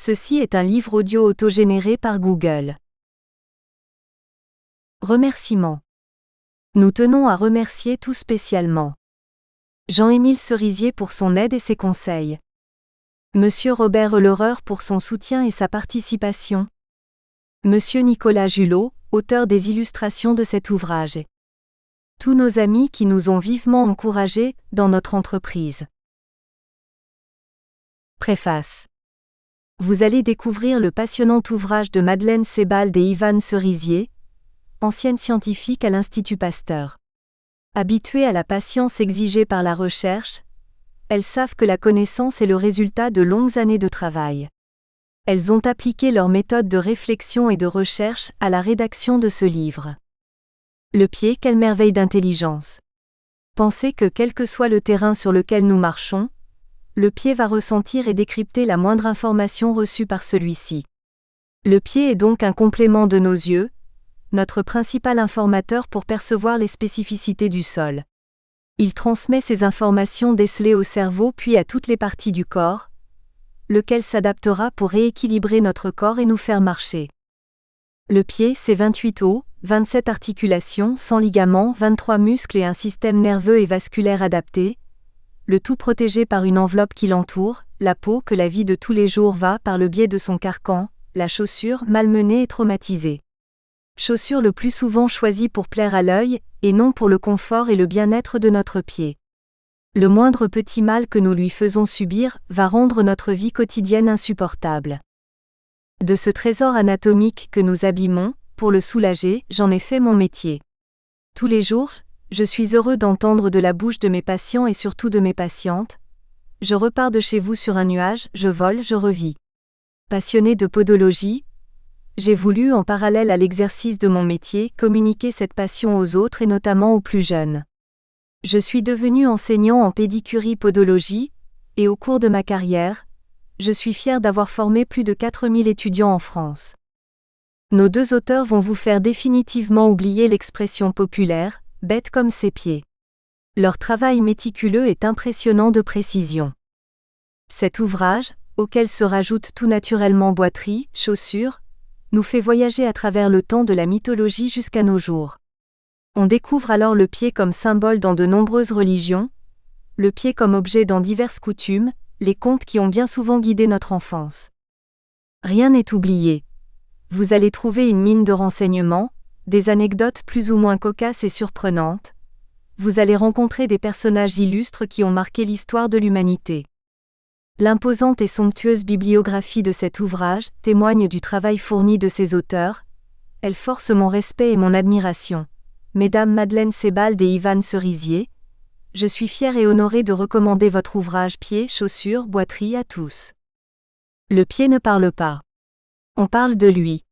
Ceci est un livre audio autogénéré par Google. Remerciements. Nous tenons à remercier tout spécialement Jean-Émile Cerisier pour son aide et ses conseils. Monsieur Robert Eulereur pour son soutien et sa participation. Monsieur Nicolas Julot, auteur des illustrations de cet ouvrage. Tous nos amis qui nous ont vivement encouragés dans notre entreprise. Préface. Vous allez découvrir le passionnant ouvrage de Madeleine Sebald et Ivan Cerisier, anciennes scientifiques à l'Institut Pasteur. Habituées à la patience exigée par la recherche, elles savent que la connaissance est le résultat de longues années de travail. Elles ont appliqué leurs méthodes de réflexion et de recherche à la rédaction de ce livre. Le pied, quelle merveille d'intelligence! Pensez que quel que soit le terrain sur lequel nous marchons, le pied va ressentir et décrypter la moindre information reçue par celui-ci. Le pied est donc un complément de nos yeux, notre principal informateur pour percevoir les spécificités du sol. Il transmet ces informations décelées au cerveau puis à toutes les parties du corps, lequel s'adaptera pour rééquilibrer notre corps et nous faire marcher. Le pied, c'est 28 os, 27 articulations, 100 ligaments, 23 muscles et un système nerveux et vasculaire adapté, le tout protégé par une enveloppe qui l'entoure, la peau que la vie de tous les jours va par le biais de son carcan, la chaussure malmenée et traumatisée. Chaussure le plus souvent choisie pour plaire à l'œil, et non pour le confort et le bien-être de notre pied. Le moindre petit mal que nous lui faisons subir va rendre notre vie quotidienne insupportable. De ce trésor anatomique que nous abîmons, pour le soulager, j'en ai fait mon métier. Tous les jours, je suis heureux d'entendre de la bouche de mes patients et surtout de mes patientes. Je repars de chez vous sur un nuage, je vole, je revis. Passionné de podologie, j'ai voulu, en parallèle à l'exercice de mon métier, communiquer cette passion aux autres et notamment aux plus jeunes. Je suis devenu enseignant en pédicurie-podologie, et au cours de ma carrière, je suis fier d'avoir formé plus de 4000 étudiants en France. Nos deux auteurs vont vous faire définitivement oublier l'expression populaire, bête comme ses pieds. Leur travail méticuleux est impressionnant de précision. Cet ouvrage, auquel se rajoute tout naturellement boiterie, chaussures, nous fait voyager à travers le temps de la mythologie jusqu'à nos jours. On découvre alors le pied comme symbole dans de nombreuses religions, le pied comme objet dans diverses coutumes, les contes qui ont bien souvent guidé notre enfance. Rien n'est oublié. Vous allez trouver une mine de renseignements, des anecdotes plus ou moins cocasses et surprenantes. Vous allez rencontrer des personnages illustres qui ont marqué l'histoire de l'humanité. L'imposante et somptueuse bibliographie de cet ouvrage témoigne du travail fourni de ses auteurs. Elle force mon respect et mon admiration. Mesdames Madeleine Sebald et Ivan Cerisier, je suis fier et honoré de recommander votre ouvrage Pieds, chaussures, boiterie à tous. Le pied ne parle pas. On parle de lui.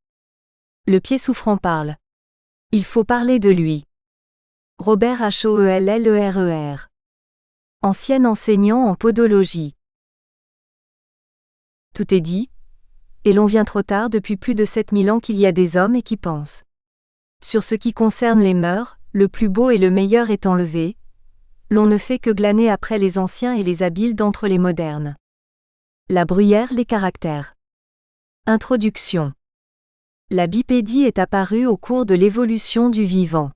Le pied souffrant parle. Il faut parler de lui. Robert Hoellerer. Ancien enseignant en podologie. Tout est dit, et l'on vient trop tard depuis plus de 7000 ans qu'il y a des hommes et qui pensent. Sur ce qui concerne les mœurs, le plus beau et le meilleur est enlevé, l'on ne fait que glaner après les anciens et les habiles d'entre les modernes. La Bruyère, les caractères. Introduction. La bipédie est apparue au cours de l'évolution du vivant.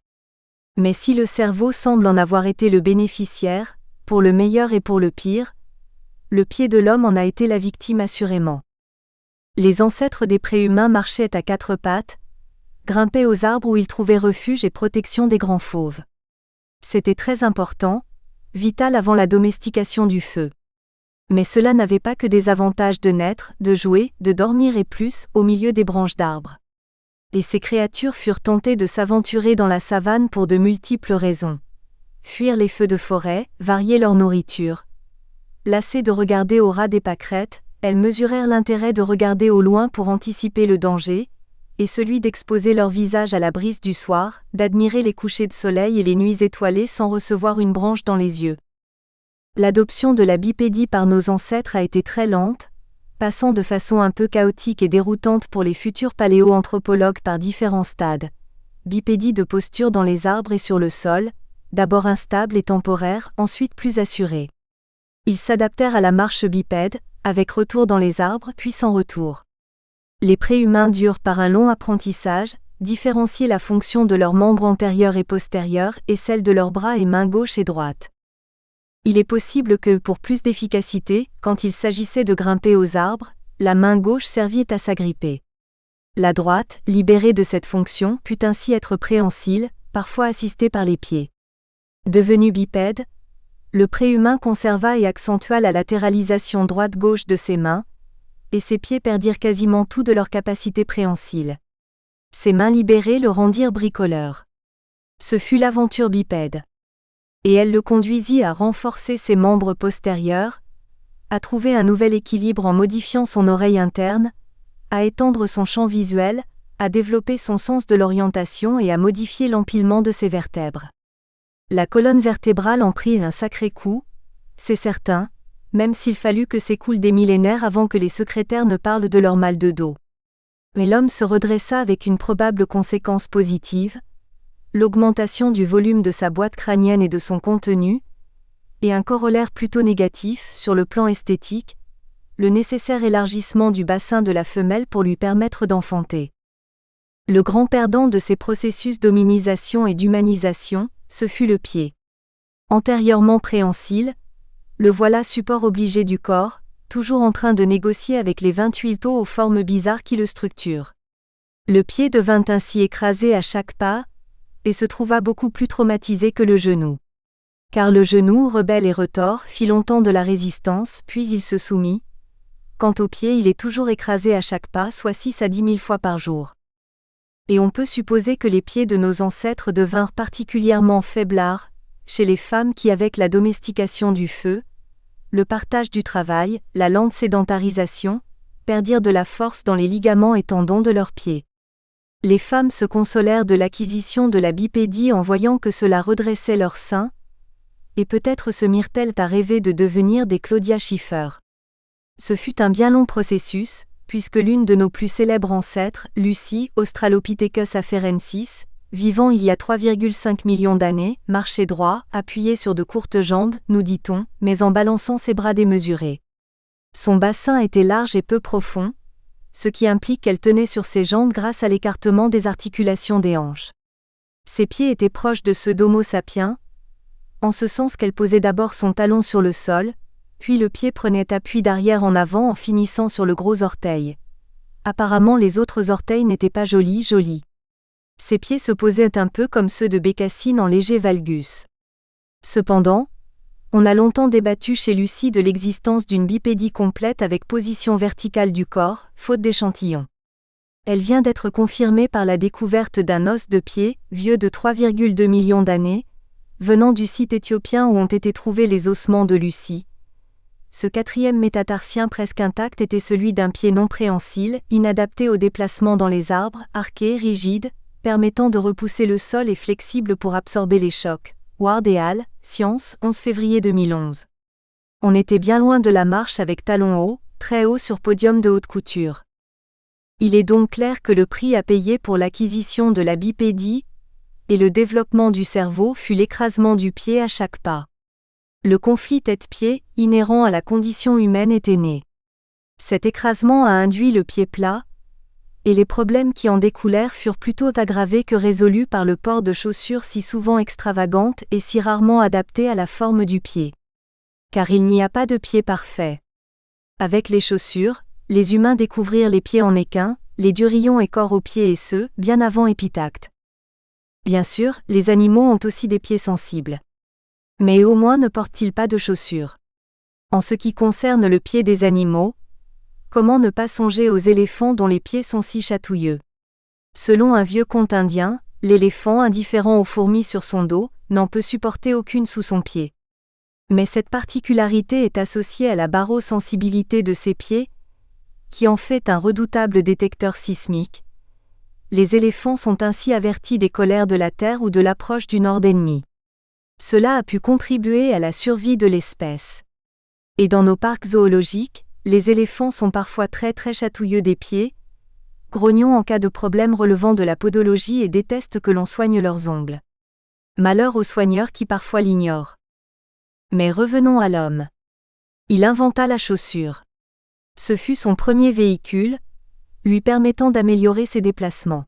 Mais si le cerveau semble en avoir été le bénéficiaire, pour le meilleur et pour le pire, le pied de l'homme en a été la victime assurément. Les ancêtres des préhumains marchaient à quatre pattes, grimpaient aux arbres où ils trouvaient refuge et protection des grands fauves. C'était très important, vital avant la domestication du feu. Mais cela n'avait pas que des avantages de naître, de jouer, de dormir et plus, au milieu des branches d'arbres. Et ces créatures furent tentées de s'aventurer dans la savane pour de multiples raisons. Fuir les feux de forêt, varier leur nourriture. Lassées de regarder au ras des pâquerettes, elles mesurèrent l'intérêt de regarder au loin pour anticiper le danger, et celui d'exposer leur visage à la brise du soir, d'admirer les couchers de soleil et les nuits étoilées sans recevoir une branche dans les yeux. L'adoption de la bipédie par nos ancêtres a été très lente, passant de façon un peu chaotique et déroutante pour les futurs paléoanthropologues par différents stades. Bipédie de posture dans les arbres et sur le sol, d'abord instable et temporaire, ensuite plus assurée. Ils s'adaptèrent à la marche bipède, avec retour dans les arbres puis sans retour. Les préhumains durent par un long apprentissage différencier la fonction de leurs membres antérieurs et postérieurs et celle de leurs bras et mains gauche et droite. Il est possible que, pour plus d'efficacité, quand il s'agissait de grimper aux arbres, la main gauche servit à s'agripper. La droite, libérée de cette fonction, put ainsi être préhensile, parfois assistée par les pieds. Devenu bipède, le préhumain conserva et accentua la latéralisation droite-gauche de ses mains, et ses pieds perdirent quasiment tout de leur capacité préhensile. Ses mains libérées le rendirent bricoleur. Ce fut l'aventure bipède. Et elle le conduisit à renforcer ses membres postérieurs, à trouver un nouvel équilibre en modifiant son oreille interne, à étendre son champ visuel, à développer son sens de l'orientation et à modifier l'empilement de ses vertèbres. La colonne vertébrale en prit un sacré coup, c'est certain, même s'il fallut que s'écoulent des millénaires avant que les secrétaires ne parlent de leur mal de dos. Mais l'homme se redressa avec une probable conséquence positive, l'augmentation du volume de sa boîte crânienne et de son contenu, et un corollaire plutôt négatif sur le plan esthétique, le nécessaire élargissement du bassin de la femelle pour lui permettre d'enfanter. Le grand perdant de ces processus d'hominisation et d'humanisation, ce fut le pied. Antérieurement préhensile, le voilà support obligé du corps, toujours en train de négocier avec les 28 os aux formes bizarres qui le structurent. Le pied devint ainsi écrasé à chaque pas, et se trouva beaucoup plus traumatisé que le genou. Car le genou, rebelle et retors, fit longtemps de la résistance, puis il se soumit. Quant au pied, il est toujours écrasé à chaque pas, soit 6 à 10 000 fois par jour. Et on peut supposer que les pieds de nos ancêtres devinrent particulièrement faiblards, chez les femmes qui, avec la domestication du feu, le partage du travail, la lente sédentarisation, perdirent de la force dans les ligaments et tendons de leurs pieds. Les femmes se consolèrent de l'acquisition de la bipédie en voyant que cela redressait leurs seins, et peut-être se mirent-elles à rêver de devenir des Claudia Schiffer. Ce fut un bien long processus, puisque l'une de nos plus célèbres ancêtres, Lucie, Australopithecus afarensis, vivant il y a 3,5 millions d'années, marchait droit, appuyé sur de courtes jambes, nous dit-on, mais en balançant ses bras démesurés. Son bassin était large et peu profond, ce qui implique qu'elle tenait sur ses jambes grâce à l'écartement des articulations des hanches. Ses pieds étaient proches de ceux d'Homo sapiens, en ce sens qu'elle posait d'abord son talon sur le sol, puis le pied prenait appui d'arrière en avant en finissant sur le gros orteil. Apparemment les autres orteils n'étaient pas jolis. Ses pieds se posaient un peu comme ceux de Bécassine en léger valgus. Cependant, on a longtemps débattu chez Lucie de l'existence d'une bipédie complète avec position verticale du corps, faute d'échantillons. Elle vient d'être confirmée par la découverte d'un os de pied, vieux de 3,2 millions d'années, venant du site éthiopien où ont été trouvés les ossements de Lucie. Ce quatrième métatarsien presque intact était celui d'un pied non préhensile, inadapté au déplacement dans les arbres, arqué, rigide, permettant de repousser le sol et flexible pour absorber les chocs. Ward et al., Science, 11 février 2011. On était bien loin de la marche avec talons hauts, très haut sur podium de haute couture. Il est donc clair que le prix à payer pour l'acquisition de la bipédie et le développement du cerveau fut l'écrasement du pied à chaque pas. Le conflit tête-pied, inhérent à la condition humaine, était né. Cet écrasement a induit le pied plat, et les problèmes qui en découlèrent furent plutôt aggravés que résolus par le port de chaussures si souvent extravagantes et si rarement adaptées à la forme du pied. Car il n'y a pas de pied parfait. Avec les chaussures, les humains découvrirent les pieds en équin, les durillons et corps aux pieds et ceux, bien avant Épitacte. Bien sûr, les animaux ont aussi des pieds sensibles. Mais au moins ne portent-ils pas de chaussures. En ce qui concerne le pied des animaux, comment ne pas songer aux éléphants dont les pieds sont si chatouilleux? Selon un vieux conte indien, l'éléphant, indifférent aux fourmis sur son dos, n'en peut supporter aucune sous son pied. Mais cette particularité est associée à la barosensibilité de ses pieds, qui en fait un redoutable détecteur sismique. Les éléphants sont ainsi avertis des colères de la terre ou de l'approche d'une horde ennemie. Cela a pu contribuer à la survie de l'espèce. Et dans nos parcs zoologiques, les éléphants sont parfois très chatouilleux des pieds, grognons en cas de problème relevant de la podologie et détestent que l'on soigne leurs ongles. Malheur aux soigneurs qui parfois l'ignorent. Mais revenons à l'homme. Il inventa la chaussure. Ce fut son premier véhicule, lui permettant d'améliorer ses déplacements.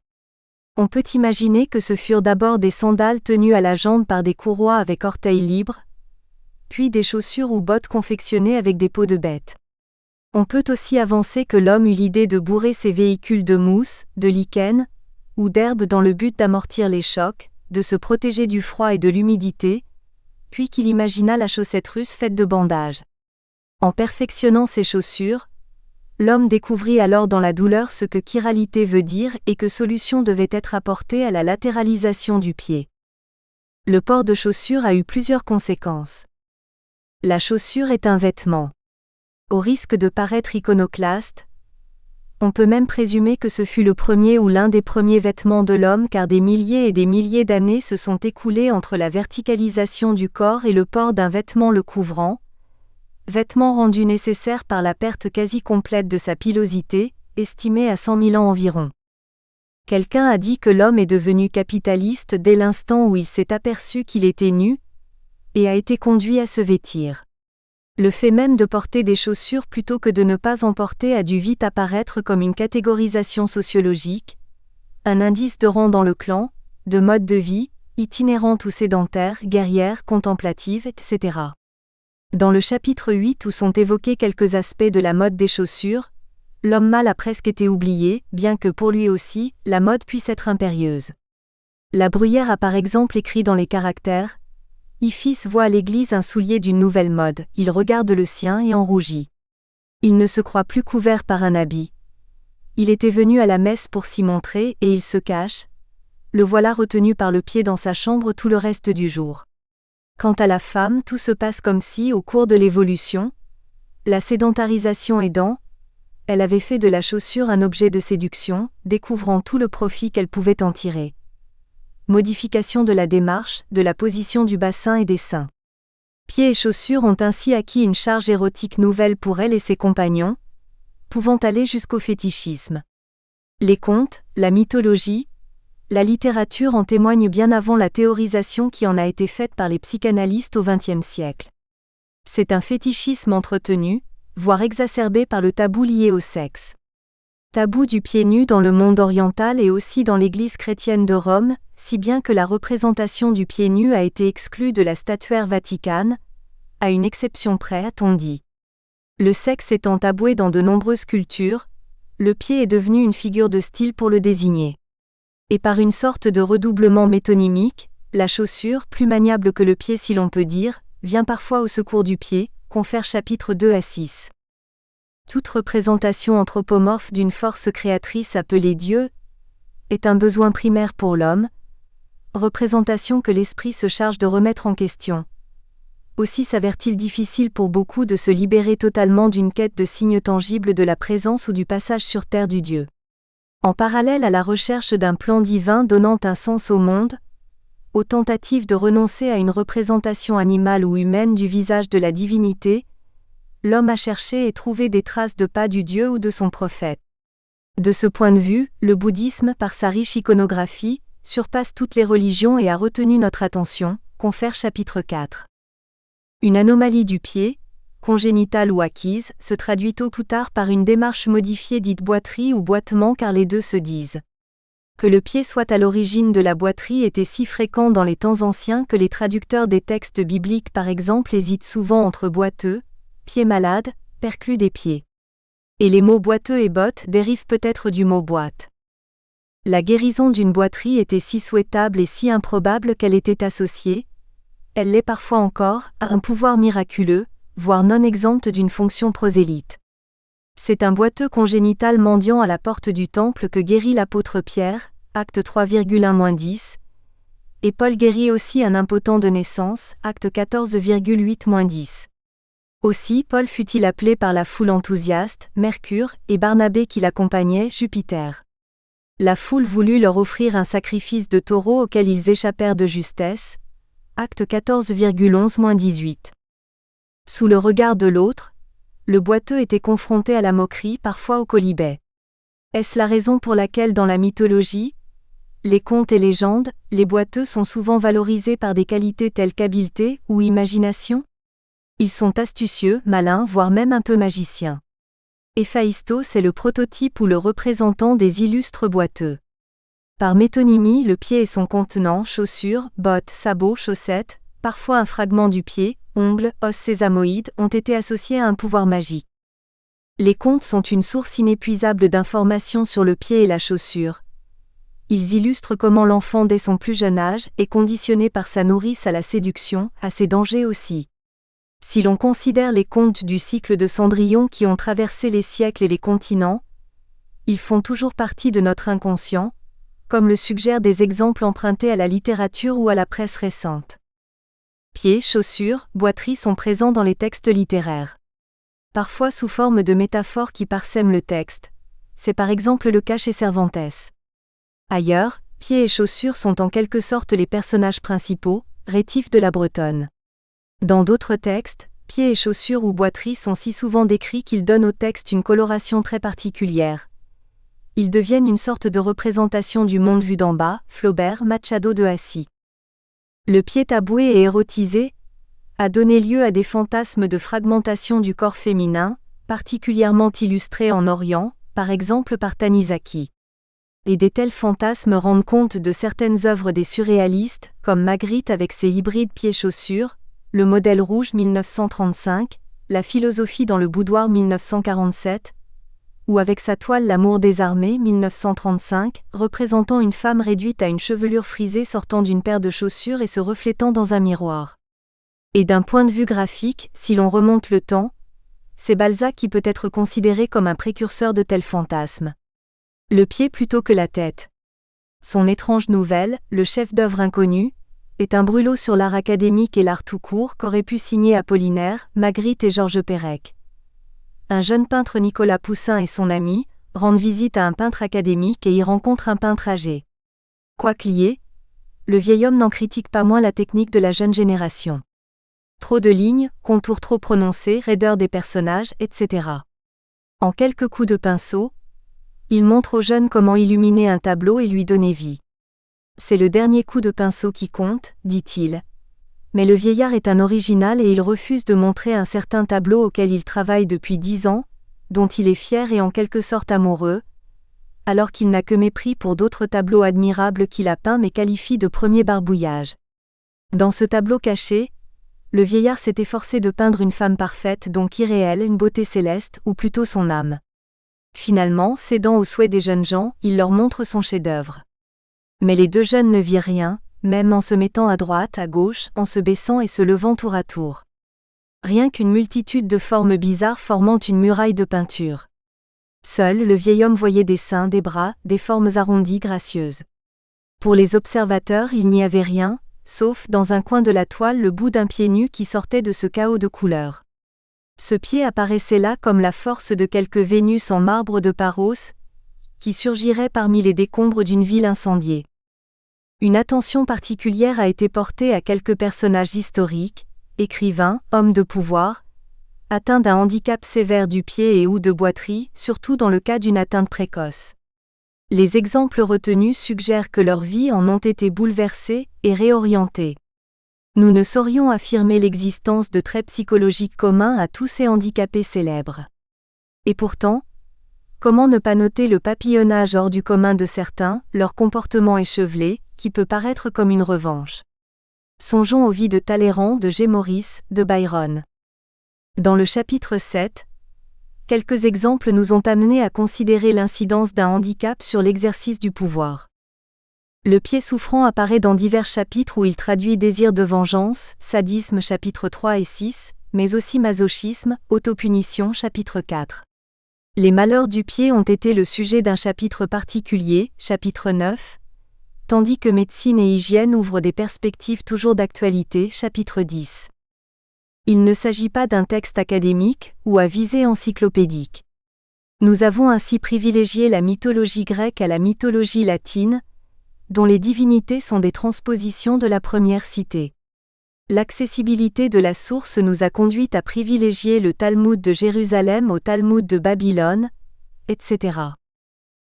On peut imaginer que ce furent d'abord des sandales tenues à la jambe par des courroies avec orteils libres, puis des chaussures ou bottes confectionnées avec des peaux de bêtes. On peut aussi avancer que l'homme eut l'idée de bourrer ses véhicules de mousse, de lichen, ou d'herbe dans le but d'amortir les chocs, de se protéger du froid et de l'humidité, puis qu'il imagina la chaussette russe faite de bandages. En perfectionnant ses chaussures, l'homme découvrit alors dans la douleur ce que chiralité veut dire et que solution devait être apportée à la latéralisation du pied. Le port de chaussures a eu plusieurs conséquences. La chaussure est un vêtement. Au risque de paraître iconoclaste, on peut même présumer que ce fut le premier ou l'un des premiers vêtements de l'homme car des milliers et des milliers d'années se sont écoulées entre la verticalisation du corps et le port d'un vêtement le couvrant, vêtement rendu nécessaire par la perte quasi complète de sa pilosité, estimée à 100 000 ans environ. Quelqu'un a dit que l'homme est devenu capitaliste dès l'instant où il s'est aperçu qu'il était nu, et a été conduit à se vêtir. Le fait même de porter des chaussures plutôt que de ne pas en porter a dû vite apparaître comme une catégorisation sociologique, un indice de rang dans le clan, de mode de vie, itinérante ou sédentaire, guerrière, contemplative, etc. Dans le chapitre 8 où sont évoqués quelques aspects de la mode des chaussures, l'homme mâle a presque été oublié, bien que pour lui aussi, la mode puisse être impérieuse. La Bruyère a par exemple écrit dans les caractères « Iphis voit à l'église un soulier d'une nouvelle mode, il regarde le sien et en rougit. Il ne se croit plus couvert par un habit. Il était venu à la messe pour s'y montrer et il se cache. Le voilà retenu par le pied dans sa chambre tout le reste du jour. » Quant à la femme, tout se passe comme si, au cours de l'évolution, la sédentarisation aidant, elle avait fait de la chaussure un objet de séduction, découvrant tout le profit qu'elle pouvait en tirer. Modification de la démarche, de la position du bassin et des seins. Pieds et chaussures ont ainsi acquis une charge érotique nouvelle pour elle et ses compagnons, pouvant aller jusqu'au fétichisme. Les contes, la mythologie, la littérature en témoignent bien avant la théorisation qui en a été faite par les psychanalystes au XXe siècle. C'est un fétichisme entretenu, voire exacerbé par le tabou lié au sexe. Tabou du pied nu dans le monde oriental et aussi dans l'Église chrétienne de Rome, si bien que la représentation du pied nu a été exclue de la statuaire vaticane, à une exception près a-t-on dit. Le sexe étant taboué dans de nombreuses cultures, le pied est devenu une figure de style pour le désigner. Et par une sorte de redoublement métonymique, la chaussure, plus maniable que le pied si l'on peut dire, vient parfois au secours du pied, confère chapitres 2 à 6. Toute représentation anthropomorphe d'une force créatrice appelée Dieu est un besoin primaire pour l'homme, représentation que l'esprit se charge de remettre en question. Aussi s'avère-t-il difficile pour beaucoup de se libérer totalement d'une quête de signes tangibles de la présence ou du passage sur terre du Dieu. En parallèle à la recherche d'un plan divin donnant un sens au monde, aux tentatives de renoncer à une représentation animale ou humaine du visage de la divinité, l'homme a cherché et trouvé des traces de pas du Dieu ou de son prophète. De ce point de vue, le bouddhisme, par sa riche iconographie, surpasse toutes les religions et a retenu notre attention, confère chapitre 4. Une anomalie du pied, congénitale ou acquise, se traduit tôt ou tard par une démarche modifiée dite boiterie ou boitement car les deux se disent. Que le pied soit à l'origine de la boiterie était si fréquent dans les temps anciens que les traducteurs des textes bibliques par exemple hésitent souvent entre boiteux, pieds malades, perclus des pieds. Et les mots boiteux et bottes dérivent peut-être du mot boîte. La guérison d'une boiterie était si souhaitable et si improbable qu'elle était associée, elle l'est parfois encore, à un pouvoir miraculeux, voire non exempte d'une fonction prosélyte. C'est un boiteux congénital mendiant à la porte du temple que guérit l'apôtre Pierre, acte 3,1-10, et Paul guérit aussi un impotent de naissance, acte 14,8-10. Aussi Paul fut-il appelé par la foule enthousiaste, Mercure, et Barnabé qui l'accompagnait, Jupiter. La foule voulut leur offrir un sacrifice de taureau auquel ils échappèrent de justesse, acte 14,11-18. Sous le regard de l'autre, le boiteux était confronté à la moquerie, parfois au quolibet. Est-ce la raison pour laquelle dans la mythologie, les contes et légendes, les boiteux sont souvent valorisés par des qualités telles qu'habileté ou imagination ? Ils sont astucieux, malins, voire même un peu magiciens. Héphaïstos est le prototype ou le représentant des illustres boiteux. Par métonymie, le pied et son contenant, chaussures, bottes, sabots, chaussettes, parfois un fragment du pied, ongles, os sésamoïdes, ont été associés à un pouvoir magique. Les contes sont une source inépuisable d'informations sur le pied et la chaussure. Ils illustrent comment l'enfant dès son plus jeune âge est conditionné par sa nourrice à la séduction, à ses dangers aussi. Si l'on considère les contes du cycle de Cendrillon qui ont traversé les siècles et les continents, ils font toujours partie de notre inconscient, comme le suggèrent des exemples empruntés à la littérature ou à la presse récente. Pieds, chaussures, boiteries sont présents dans les textes littéraires. Parfois sous forme de métaphores qui parsèment le texte. C'est par exemple le cas chez Cervantes. Ailleurs, pieds et chaussures sont en quelque sorte les personnages principaux, rétifs de la Bretonne. Dans d'autres textes, pieds et chaussures ou boiteries sont si souvent décrits qu'ils donnent au texte une coloration très particulière. Ils deviennent une sorte de représentation du monde vu d'en bas, Flaubert, Machado de Assis. Le pied taboué et érotisé a donné lieu à des fantasmes de fragmentation du corps féminin, particulièrement illustrés en Orient, par exemple par Tanizaki. Et des tels fantasmes rendent compte de certaines œuvres des surréalistes, comme Magritte avec ses hybrides pieds-chaussures, Le modèle rouge 1935, La philosophie dans le boudoir 1947, ou avec sa toile L'amour désarmé 1935, représentant une femme réduite à une chevelure frisée sortant d'une paire de chaussures et se reflétant dans un miroir. Et d'un point de vue graphique, si l'on remonte le temps, c'est Balzac qui peut être considéré comme un précurseur de tels fantasmes. Le pied plutôt que la tête. Son étrange nouvelle, Le chef-d'œuvre inconnu, est un brûlot sur l'art académique et l'art tout court qu'auraient pu signer Apollinaire, Magritte et Georges Perec. Un jeune peintre Nicolas Poussin et son ami rendent visite à un peintre académique et y rencontrent un peintre âgé. Quoique lié, le vieil homme n'en critique pas moins la technique de la jeune génération. Trop de lignes, contours trop prononcés, raideur des personnages, etc. En quelques coups de pinceau, il montre au jeune comment illuminer un tableau et lui donner vie. C'est le dernier coup de pinceau qui compte, dit-il. Mais le vieillard est un original et il refuse de montrer un certain tableau auquel il travaille depuis 10 ans, dont il est fier et en quelque sorte amoureux, alors qu'il n'a que mépris pour d'autres tableaux admirables qu'il a peints mais qualifie de premier barbouillage. Dans ce tableau caché, le vieillard s'est efforcé de peindre une femme parfaite donc irréelle, une beauté céleste, ou plutôt son âme. Finalement, cédant aux souhaits des jeunes gens, il leur montre son chef-d'œuvre. Mais les deux jeunes ne virent rien, même en se mettant à droite, à gauche, en se baissant et se levant tour à tour. Rien qu'une multitude de formes bizarres formant une muraille de peinture. Seul le vieil homme voyait des seins, des bras, des formes arrondies gracieuses. Pour les observateurs, il n'y avait rien, sauf, dans un coin de la toile, le bout d'un pied nu qui sortait de ce chaos de couleurs. Ce pied apparaissait là comme la force de quelque Vénus en marbre de Paros, qui surgirait parmi les décombres d'une ville incendiée. Une attention particulière a été portée à quelques personnages historiques, écrivains, hommes de pouvoir, atteints d'un handicap sévère du pied et ou de boiterie, surtout dans le cas d'une atteinte précoce. Les exemples retenus suggèrent que leurs vies en ont été bouleversées et réorientées. Nous ne saurions affirmer l'existence de traits psychologiques communs à tous ces handicapés célèbres. Et pourtant, comment ne pas noter le papillonnage hors du commun de certains, leur comportement échevelé, qui peut paraître comme une revanche. Songeons aux vies de Talleyrand, de G. Morris, de Byron. Dans le chapitre 7, quelques exemples nous ont amenés à considérer l'incidence d'un handicap sur l'exercice du pouvoir. Le pied souffrant apparaît dans divers chapitres où il traduit désir de vengeance, sadisme chapitres 3 et 6, mais aussi masochisme, autopunition chapitre 4. Les malheurs du pied ont été le sujet d'un chapitre particulier, chapitre 9, tandis que médecine et hygiène ouvrent des perspectives toujours d'actualité, chapitre 10. Il ne s'agit pas d'un texte académique ou à visée encyclopédique. Nous avons ainsi privilégié la mythologie grecque à la mythologie latine, dont les divinités sont des transpositions de la première citée. L'accessibilité de la source nous a conduit à privilégier le Talmud de Jérusalem au Talmud de Babylone, etc.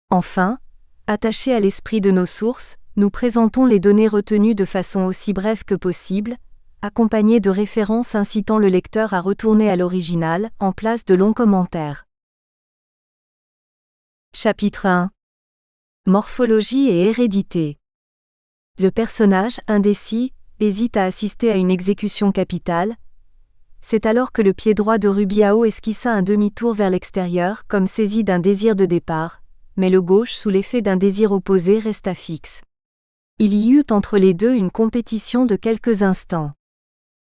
Enfin, attachés à l'esprit de nos sources, nous présentons les données retenues de façon aussi brève que possible, accompagnées de références incitant le lecteur à retourner à l'original, en place de longs commentaires. Chapitre 1. Morphologie et hérédité. Le personnage, indécis, hésite à assister à une exécution capitale. C'est alors que le pied droit de Rubião esquissa un demi-tour vers l'extérieur, comme saisi d'un désir de départ, mais le gauche, sous l'effet d'un désir opposé, resta fixe. Il y eut entre les deux une compétition de quelques instants.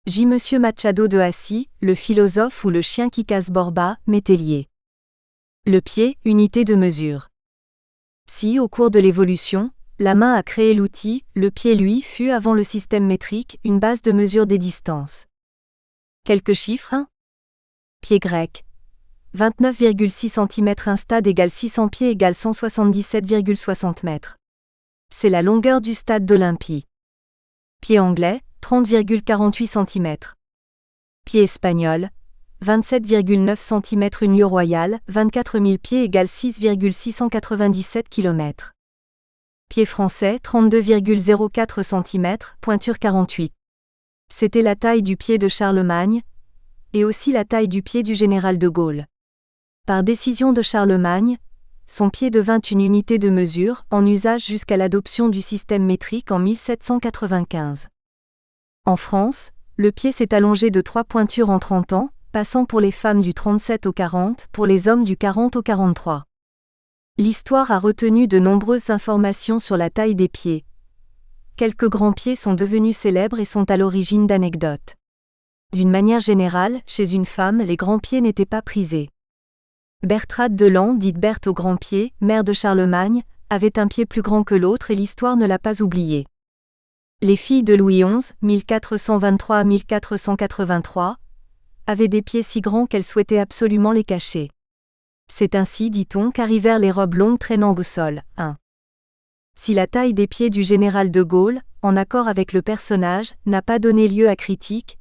Monsieur Machado de Assis, le philosophe ou le chien qui casse Borba, métellier. Le pied, unité de mesure. Si, au cours de l'évolution, la main a créé l'outil, le pied lui fut avant le système métrique une base de mesure des distances. Quelques chiffres. Pied grec. 29,6 cm. Un stade égale 600 pieds égale 177,60 mètres. C'est la longueur du stade d'Olympie. Pied anglais, 30,48 cm. Pied espagnol, 27,9 cm. Une lieue royale, 24 000 pieds égale 6,697 km. Pied français, 32,04 cm, pointure 48. C'était la taille du pied de Charlemagne, et aussi la taille du pied du général de Gaulle. Par décision de Charlemagne, son pied devint une unité de mesure, en usage jusqu'à l'adoption du système métrique en 1795. En France, le pied s'est allongé de 3 pointures en 30 ans, passant pour les femmes du 37 au 40, pour les hommes du 40 au 43. L'histoire a retenu de nombreuses informations sur la taille des pieds. Quelques grands pieds sont devenus célèbres et sont à l'origine d'anecdotes. D'une manière générale, chez une femme, les grands pieds n'étaient pas prisés. Bertrade de Lan, dite Berthe au grand pied, mère de Charlemagne, avait un pied plus grand que l'autre et l'histoire ne l'a pas oublié. Les filles de Louis XI, 1423 à 1483, avaient des pieds si grands qu'elles souhaitaient absolument les cacher. C'est ainsi, dit-on, qu'arrivèrent les robes longues traînant au sol. 1. Si la taille des pieds du général de Gaulle, en accord avec le personnage, n'a pas donné lieu à critique,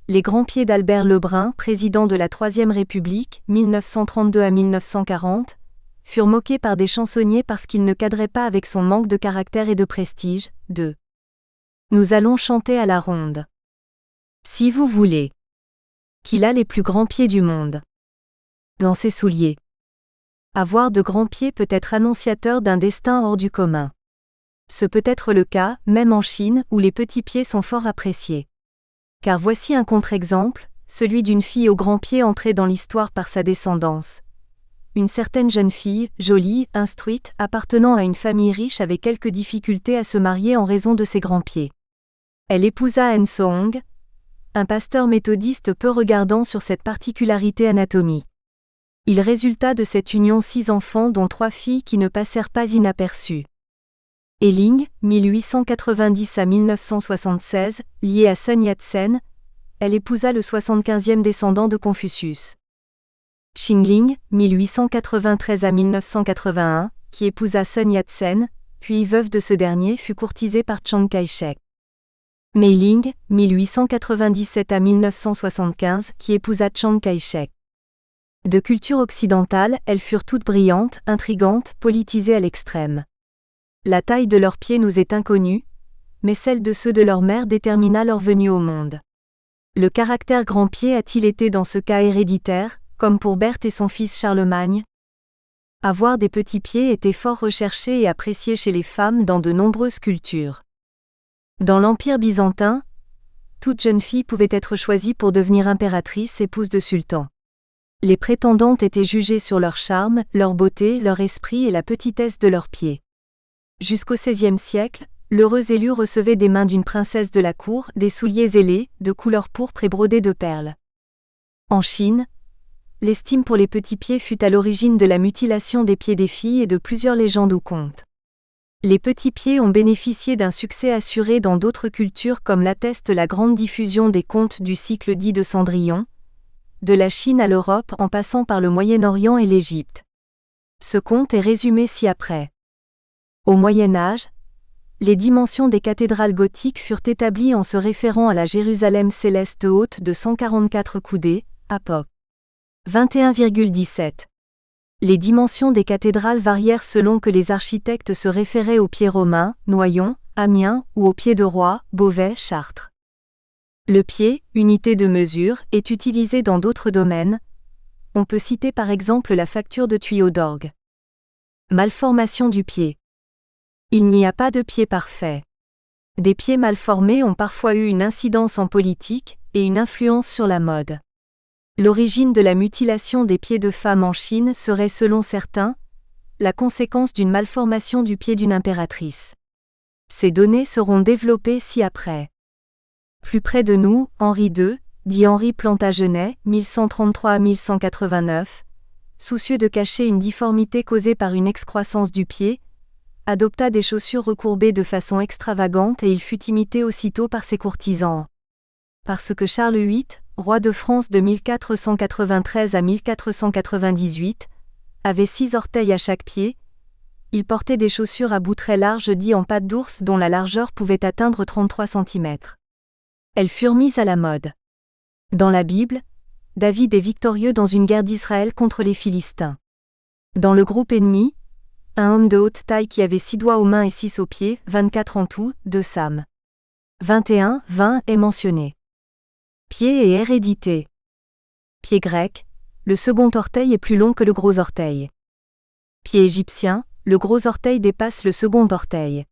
les grands pieds d'Albert Lebrun, président de la Troisième République, 1932 à 1940, furent moqués par des chansonniers parce qu'ils ne cadraient pas avec son manque de caractère et de prestige. 2. Nous allons chanter à la ronde. Si vous voulez. Qu'il a les plus grands pieds du monde. Dans ses souliers. Avoir de grands pieds peut être annonciateur d'un destin hors du commun. Ce peut être le cas, même en Chine, où les petits pieds sont fort appréciés. Car voici un contre-exemple, celui d'une fille aux grands pieds entrée dans l'histoire par sa descendance. Une certaine jeune fille, jolie, instruite, appartenant à une famille riche avait quelques difficultés à se marier en raison de ses grands pieds. Elle épousa En Soong, un pasteur méthodiste peu regardant sur cette particularité anatomique. Il résulta de cette union 6 enfants dont 3 filles qui ne passèrent pas inaperçues. Eling, 1890 à 1976, liée à Sun Yat-sen, elle épousa le 75e descendant de Confucius. Xingling, 1893 à 1981, qui épousa Sun Yat-sen, puis veuve de ce dernier fut courtisée par Chiang Kai-shek. Mei-ling, 1897 à 1975, qui épousa Chiang Kai-shek. De culture occidentale, elles furent toutes brillantes, intrigantes, politisées à l'extrême. La taille de leurs pieds nous est inconnue, mais celle de ceux de leur mère détermina leur venue au monde. Le caractère grand pied a-t-il été dans ce cas héréditaire, comme pour Berthe et son fils Charlemagne ? Avoir des petits pieds était fort recherché et apprécié chez les femmes dans de nombreuses cultures. Dans l'Empire byzantin, toute jeune fille pouvait être choisie pour devenir impératrice, épouse de sultan. Les prétendantes étaient jugées sur leur charme, leur beauté, leur esprit et la petitesse de leurs pieds. Jusqu'au XVIe siècle, l'heureux élu recevait des mains d'une princesse de la cour des souliers ailés, de couleur pourpre et brodés de perles. En Chine, l'estime pour les petits pieds fut à l'origine de la mutilation des pieds des filles et de plusieurs légendes ou contes. Les petits pieds ont bénéficié d'un succès assuré dans d'autres cultures comme l'atteste la grande diffusion des contes du cycle dit de Cendrillon, de la Chine à l'Europe en passant par le Moyen-Orient et l'Égypte. Ce conte est résumé ci-après. Au Moyen Âge, les dimensions des cathédrales gothiques furent établies en se référant à la Jérusalem céleste haute de 144 coudées, Apoc. 21,17. Les dimensions des cathédrales varièrent selon que les architectes se référaient aux pieds romains, Noyon, Amiens, ou aux pieds de Roi, Beauvais, Chartres. Le pied, unité de mesure, est utilisé dans d'autres domaines. On peut citer par exemple la facture de tuyaux d'orgue. Malformation du pied. Il n'y a pas de pied parfait. Des pieds mal formés ont parfois eu une incidence en politique et une influence sur la mode. L'origine de la mutilation des pieds de femmes en Chine serait, selon certains, la conséquence d'une malformation du pied d'une impératrice. Ces données seront développées ci-après. Plus près de nous, Henri II, dit Henri Plantagenet, 1133-1189, soucieux de cacher une difformité causée par une excroissance du pied, adopta des chaussures recourbées de façon extravagante et il fut imité aussitôt par ses courtisans. Parce que Charles VIII, roi de France de 1493 à 1498, avait 6 orteils à chaque pied, il portait des chaussures à bout très larges dites en pattes d'ours dont la largeur pouvait atteindre 33 cm. Elles furent mises à la mode. Dans la Bible, David est victorieux dans une guerre d'Israël contre les Philistins. Dans le groupe ennemi, un homme de haute taille qui avait 6 doigts aux mains et 6 aux pieds, 24 en tout, de Sam 21-20 est mentionné. Pied et hérédité. Pied grec, le second orteil est plus long que le gros orteil. Pied égyptien, le gros orteil dépasse le second orteil.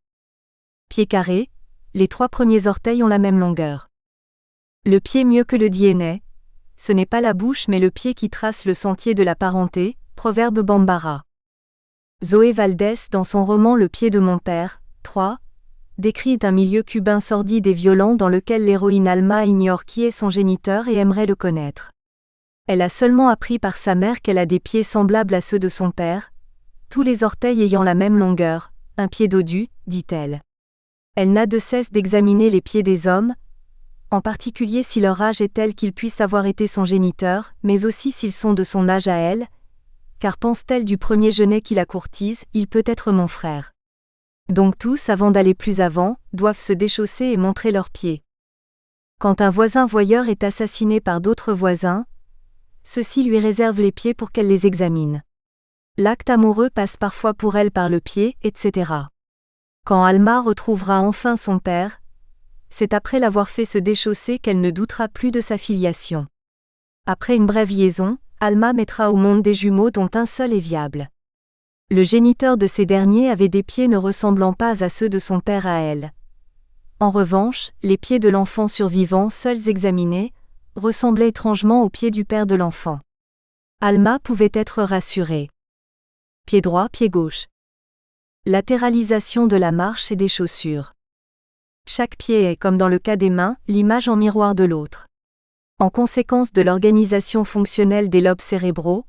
Pied carré, les 3 premiers orteils ont la même longueur. Le pied mieux que le DNA, ce n'est pas la bouche mais le pied qui trace le sentier de la parenté, proverbe Bambara. Zoé Valdés dans son roman Le pied de mon père, 3, décrit un milieu cubain sordide et violent dans lequel l'héroïne Alma ignore qui est son géniteur et aimerait le connaître. Elle a seulement appris par sa mère qu'elle a des pieds semblables à ceux de son père, tous les orteils ayant la même longueur, un pied dodu, dit-elle. Elle n'a de cesse d'examiner les pieds des hommes, en particulier si leur âge est tel qu'ils puissent avoir été son géniteur, mais aussi s'ils sont de son âge à elle, car pense-t-elle du premier genet qui la courtise, il peut être mon frère. Donc tous, avant d'aller plus avant, doivent se déchausser et montrer leurs pieds. Quand un voisin voyeur est assassiné par d'autres voisins, ceux-ci lui réservent les pieds pour qu'elle les examine. L'acte amoureux passe parfois pour elle par le pied, etc. Quand Alma retrouvera enfin son père, c'est après l'avoir fait se déchausser qu'elle ne doutera plus de sa filiation. Après une brève liaison, Alma mettra au monde des jumeaux dont un seul est viable. Le géniteur de ces derniers avait des pieds ne ressemblant pas à ceux de son père à elle. En revanche, les pieds de l'enfant survivant, seuls examinés, ressemblaient étrangement aux pieds du père de l'enfant. Alma pouvait être rassurée. Pied droit, pied gauche. Latéralisation de la marche et des chaussures. Chaque pied est, comme dans le cas des mains, l'image en miroir de l'autre. En conséquence de l'organisation fonctionnelle des lobes cérébraux,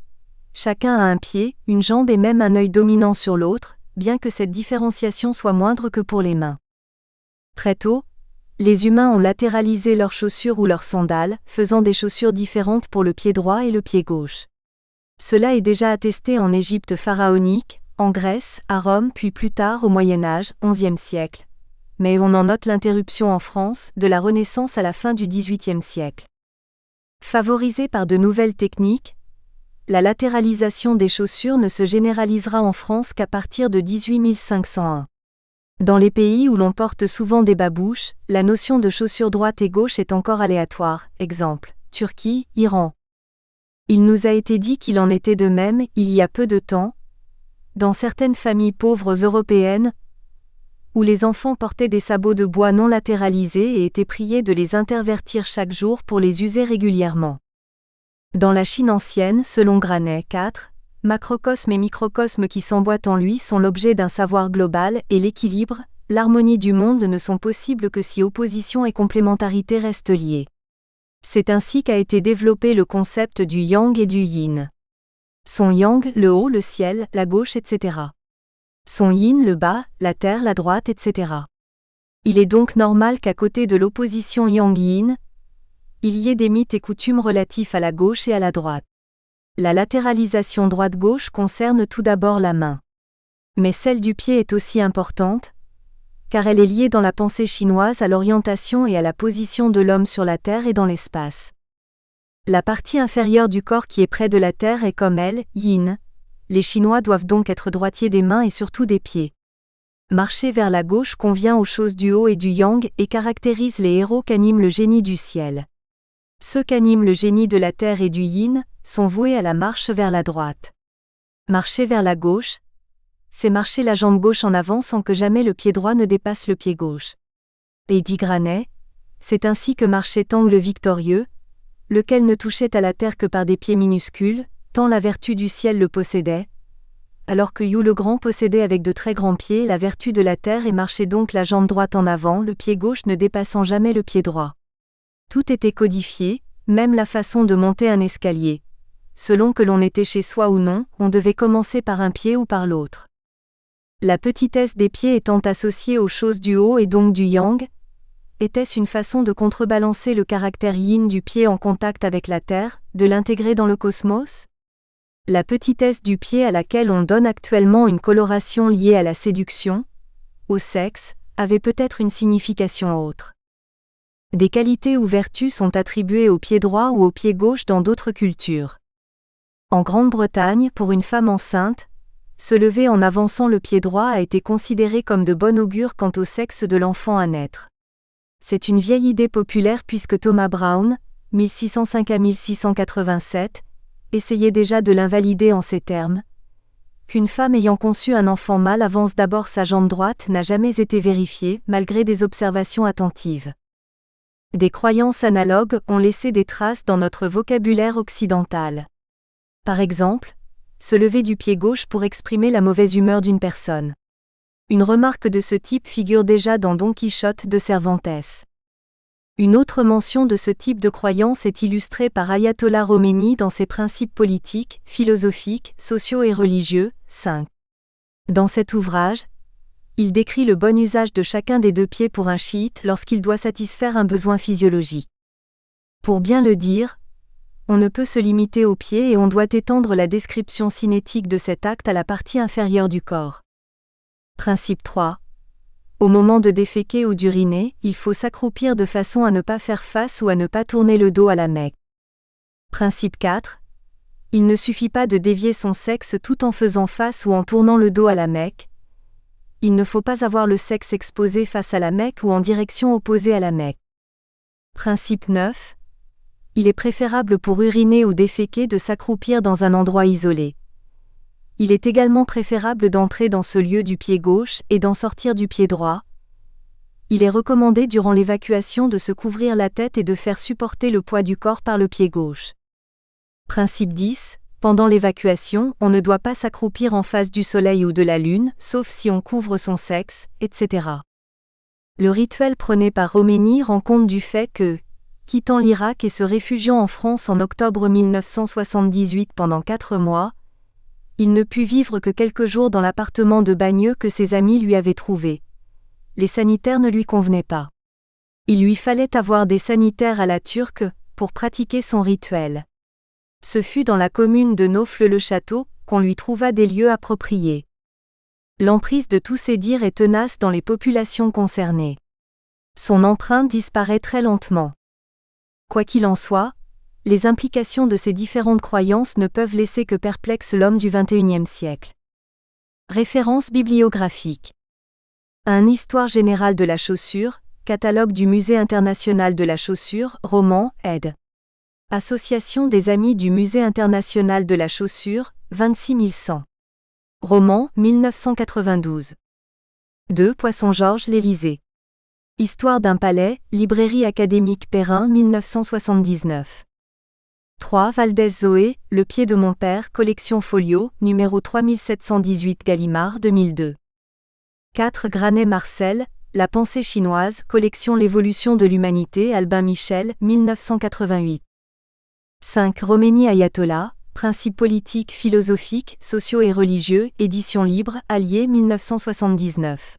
chacun a un pied, une jambe et même un œil dominant sur l'autre, bien que cette différenciation soit moindre que pour les mains. Très tôt, les humains ont latéralisé leurs chaussures ou leurs sandales, faisant des chaussures différentes pour le pied droit et le pied gauche. Cela est déjà attesté en Égypte pharaonique, en Grèce, à Rome puis plus tard au Moyen Âge, XIe siècle. Mais on en note l'interruption en France, de la Renaissance à la fin du XVIIIe siècle. Favorisée par de nouvelles techniques, la latéralisation des chaussures ne se généralisera en France qu'à partir de 18501. Dans les pays où l'on porte souvent des babouches, la notion de chaussure droite et gauche est encore aléatoire, exemple, Turquie, Iran. Il nous a été dit qu'il en était de même, il y a peu de temps, dans certaines familles pauvres européennes, où les enfants portaient des sabots de bois non latéralisés et étaient priés de les intervertir chaque jour pour les user régulièrement. Dans la Chine ancienne, selon Granet 4, macrocosme et microcosme qui s'emboîtent en lui sont l'objet d'un savoir global et l'équilibre, l'harmonie du monde ne sont possibles que si opposition et complémentarité restent liées. C'est ainsi qu'a été développé le concept du yang et du yin. Son yang, le haut, le ciel, la gauche, etc. Son yin, le bas, la terre, la droite, etc. Il est donc normal qu'à côté de l'opposition yang-yin, il y ait des mythes et coutumes relatifs à la gauche et à la droite. La latéralisation droite-gauche concerne tout d'abord la main. Mais celle du pied est aussi importante, car elle est liée dans la pensée chinoise à l'orientation et à la position de l'homme sur la terre et dans l'espace. La partie inférieure du corps qui est près de la terre est comme elle, yin. Les Chinois doivent donc être droitiers des mains et surtout des pieds. Marcher vers la gauche convient aux choses du haut et du yang et caractérise les héros qu'anime le génie du ciel. Ceux qu'anime le génie de la terre et du yin sont voués à la marche vers la droite. Marcher vers la gauche, c'est marcher la jambe gauche en avant sans que jamais le pied droit ne dépasse le pied gauche. Et dit Granet, c'est ainsi que marchait Tangle le victorieux, lequel ne touchait à la terre que par des pieds minuscules, tant la vertu du ciel le possédait, alors que Hugh le Grand possédait avec de très grands pieds la vertu de la terre et marchait donc la jambe droite en avant, le pied gauche ne dépassant jamais le pied droit. Tout était codifié, même la façon de monter un escalier. Selon que l'on était chez soi ou non, on devait commencer par un pied ou par l'autre. La petitesse des pieds étant associée aux choses du haut et donc du yang, était-ce une façon de contrebalancer le caractère yin du pied en contact avec la terre, de l'intégrer dans le cosmos? La petitesse du pied à laquelle on donne actuellement une coloration liée à la séduction, au sexe, avait peut-être une signification autre. Des qualités ou vertus sont attribuées au pied droit ou au pied gauche dans d'autres cultures. En Grande-Bretagne, pour une femme enceinte, se lever en avançant le pied droit a été considéré comme de bon augure quant au sexe de l'enfant à naître. C'est une vieille idée populaire puisque Thomas Brown, 1605 à 1687, essayait déjà de l'invalider en ces termes. Qu'une femme ayant conçu un enfant mâle avance d'abord sa jambe droite n'a jamais été vérifiée, malgré des observations attentives. Des croyances analogues ont laissé des traces dans notre vocabulaire occidental. Par exemple, se lever du pied gauche pour exprimer la mauvaise humeur d'une personne. Une remarque de ce type figure déjà dans Don Quichotte de Cervantes. Une autre mention de ce type de croyance est illustrée par Ayatollah Khomeini dans ses principes politiques, philosophiques, sociaux et religieux, 5. Dans cet ouvrage, il décrit le bon usage de chacun des deux pieds pour un chiite lorsqu'il doit satisfaire un besoin physiologique. Pour bien le dire, on ne peut se limiter aux pieds et on doit étendre la description cinétique de cet acte à la partie inférieure du corps. Principe 3. Au moment de déféquer ou d'uriner, il faut s'accroupir de façon à ne pas faire face ou à ne pas tourner le dos à la Mecque. Principe 4. Il ne suffit pas de dévier son sexe tout en faisant face ou en tournant le dos à la Mecque. Il ne faut pas avoir le sexe exposé face à la Mecque ou en direction opposée à la Mecque. Principe 9. Il est préférable pour uriner ou déféquer de s'accroupir dans un endroit isolé. Il est également préférable d'entrer dans ce lieu du pied gauche et d'en sortir du pied droit. Il est recommandé durant l'évacuation de se couvrir la tête et de faire supporter le poids du corps par le pied gauche. Principe 10. Pendant l'évacuation, on ne doit pas s'accroupir en face du soleil ou de la lune, sauf si on couvre son sexe, etc. Le rituel prôné par Khomeini rend compte du fait que, quittant l'Irak et se réfugiant en France en octobre 1978 pendant 4 mois, il ne put vivre que quelques jours dans l'appartement de Bagneux que ses amis lui avaient trouvé. Les sanitaires ne lui convenaient pas. Il lui fallait avoir des sanitaires à la turque pour pratiquer son rituel. Ce fut dans la commune de Naufle-le-Château qu'on lui trouva des lieux appropriés. L'emprise de tous ces dires est tenace dans les populations concernées. Son empreinte disparaît très lentement. Quoi qu'il en soit, les implications de ces différentes croyances ne peuvent laisser que perplexe l'homme du XXIe siècle. Référence bibliographique. Un Histoire générale de la chaussure, catalogue du Musée international de la chaussure, roman, ed. Association des amis du Musée international de la chaussure, 26100. Roman, 1992. 2. Poisson-Georges l'Élysée. Histoire d'un palais, Librairie académique Perrin 1979. 3. Valdez Zoé, Le pied de mon père, Collection Folio, numéro 3718 Gallimard 2002. 4. Granet Marcel, La pensée chinoise, Collection L'évolution de l'humanité Albin Michel, 1988. 5. Khomeini Ayatollah, Principes politiques, philosophiques, sociaux et religieux, Édition libre, Allier 1979.